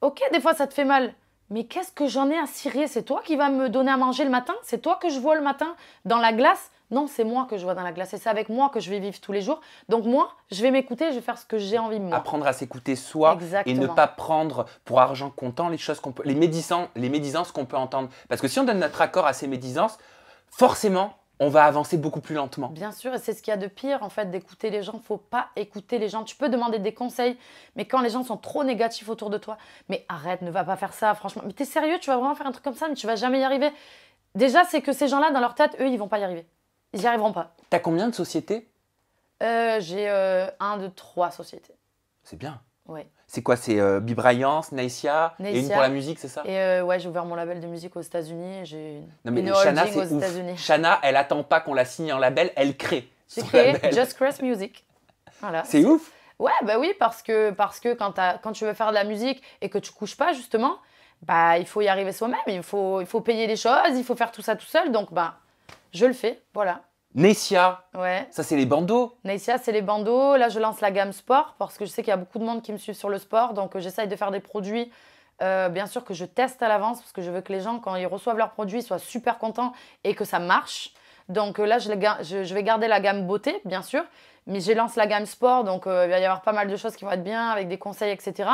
ok, des fois, ça te fait mal. Mais qu'est-ce que j'en ai à cirer? C'est toi qui vas me donner à manger le matin? C'est toi que je vois le matin dans la glace? Non, c'est moi que je vois dans la glace. Et c'est avec moi que je vais vivre tous les jours. Donc moi, je vais m'écouter, je vais faire ce que j'ai envie de moi. Apprendre à s'écouter soi. Exactement. Et ne pas prendre pour argent comptant les choses qu'on peut, les médisances qu'on peut entendre. Parce que si on donne notre accord à ces médisances, forcément, on va avancer beaucoup plus lentement. Bien sûr, et c'est ce qu'il y a de pire en fait d'écouter les gens. Il ne faut pas écouter les gens. Tu peux demander des conseils, mais quand les gens sont trop négatifs autour de toi, mais arrête, ne va pas faire ça, franchement. Mais t'es sérieux, tu vas vraiment faire un truc comme ça, mais tu vas jamais y arriver. Déjà, c'est que ces gens-là, dans leur tête, eux, ils vont pas y arriver. Ils n'y arriveront pas. T'as combien de sociétés? J'ai 1, 2, 3 sociétés. C'est bien. Oui. C'est quoi? C'est Bibrayance, Neissia et une pour la musique, c'est ça? Et ouais, j'ai ouvert mon label de musique aux États-Unis. J'ai une Shana, holding aux c'est ouf. États-Unis. Shana, elle attend pas qu'on la signe en label, elle crée. J'ai son créé label. Just Crest Music. Voilà. C'est ouf. Ouais, bah oui, parce que quand tu veux faire de la musique et que tu couches pas, justement, bah il faut y arriver soi-même. Il faut payer les choses, il faut faire tout ça tout seul. Donc, bah, je le fais, voilà. Neissia, Ouais. ça c'est les bandeaux. Neissia, c'est les bandeaux. Là, je lance la gamme sport parce que je sais qu'il y a beaucoup de monde qui me suivent sur le sport. Donc, j'essaye de faire des produits, bien sûr, que je teste à l'avance parce que je veux que les gens, quand ils reçoivent leurs produits, soient super contents et que ça marche. Donc là, je vais garder la gamme beauté, bien sûr. Mais je lance la gamme sport, donc il va y avoir pas mal de choses qui vont être bien, avec des conseils, etc.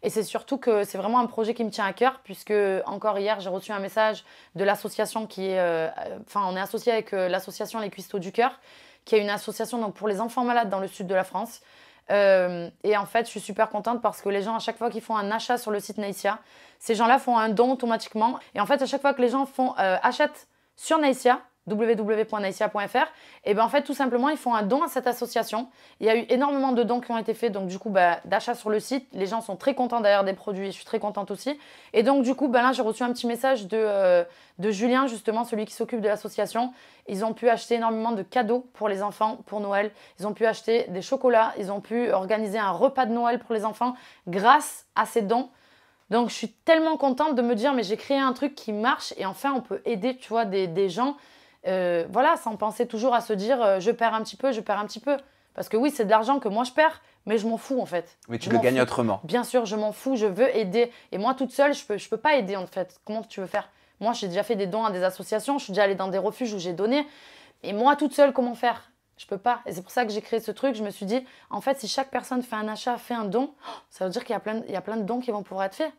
Et c'est surtout que c'est vraiment un projet qui me tient à cœur, puisque encore hier, j'ai reçu un message de l'association qui est... Enfin, on est associé avec l'association Les Cuistots du Cœur, qui est une association donc, pour les enfants malades dans le sud de la France. Et en fait, je suis super contente parce que les gens, à chaque fois qu'ils font un achat sur le site Naïsia, ces gens-là font un don automatiquement. Et en fait, à chaque fois que les gens achètent sur Naïsia, www.naïsia.fr, et ben en fait, tout simplement, ils font un don à cette association. Il y a eu énormément de dons qui ont été faits, donc du coup, d'achat sur le site. Les gens sont très contents d'ailleurs des produits, je suis très contente aussi. Et donc du coup, là, j'ai reçu un petit message de Julien, justement, celui qui s'occupe de l'association. Ils ont pu acheter énormément de cadeaux pour les enfants, pour Noël. Ils ont pu acheter des chocolats, ils ont pu organiser un repas de Noël pour les enfants grâce à ces dons. Donc, je suis tellement contente de me dire, mais j'ai créé un truc qui marche et enfin, on peut aider, tu vois, des gens. Voilà, sans penser toujours à se dire je perds un petit peu, je perds un petit peu. Parce que oui, c'est de l'argent que moi je perds, mais je m'en fous en fait. Mais tu le gagnes autrement. Bien sûr, je m'en fous, je veux aider. Et moi toute seule, je peux pas aider en fait. Comment tu veux faire? Moi, j'ai déjà fait des dons à des associations, je suis déjà allée dans des refuges où j'ai donné. Et moi toute seule, comment faire? Je peux pas. Et c'est pour ça que j'ai créé ce truc. Je me suis dit, en fait, si chaque personne fait un achat, fait un don, ça veut dire qu'il y a plein de dons qui vont pouvoir être faits.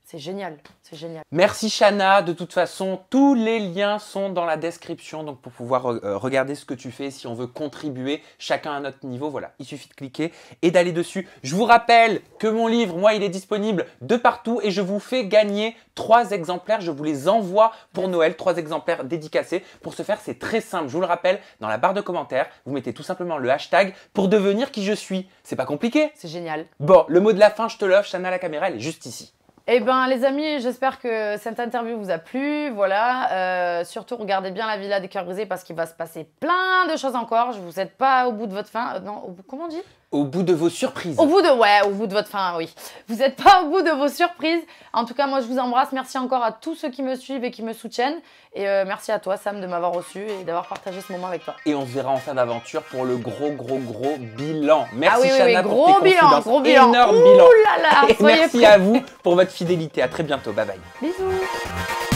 C'est génial, c'est génial. Merci Chana, de toute façon, tous les liens sont dans la description, donc pour pouvoir regarder ce que tu fais, si on veut contribuer, chacun à notre niveau, voilà, il suffit de cliquer et d'aller dessus. Je vous rappelle que mon livre, moi, il est disponible de partout et je vous fais gagner 3 exemplaires, je vous les envoie pour Noël, 3 exemplaires dédicacés. Pour ce faire, c'est très simple, je vous le rappelle, dans la barre de commentaires, vous mettez tout simplement le hashtag pour devenir qui je suis. C'est pas compliqué? C'est génial. Bon, le mot de la fin, je te l'offre, Chana, la caméra, elle est juste ici. Eh bien, les amis, j'espère que cette interview vous a plu. Voilà, surtout regardez bien la Villa des Cœurs Brisés parce qu'il va se passer plein de choses encore. Vous n'êtes pas au bout de votre faim. Non, comment on dit? Au bout de vos surprises. Au bout de votre faim, oui. Vous n'êtes pas au bout de vos surprises. En tout cas, moi, je vous embrasse. Merci encore à tous ceux qui me suivent et qui me soutiennent. Et merci à toi, Sam, de m'avoir reçu et d'avoir partagé ce moment avec toi. Et on se verra en fin d'aventure pour le gros bilan. Merci oui, Chana pour gros tes bilan, confidences. gros bilan. Énorme Ouh bilan. là là, et merci à vous pour votre fidélité. À très bientôt. Bye bye. Bisous.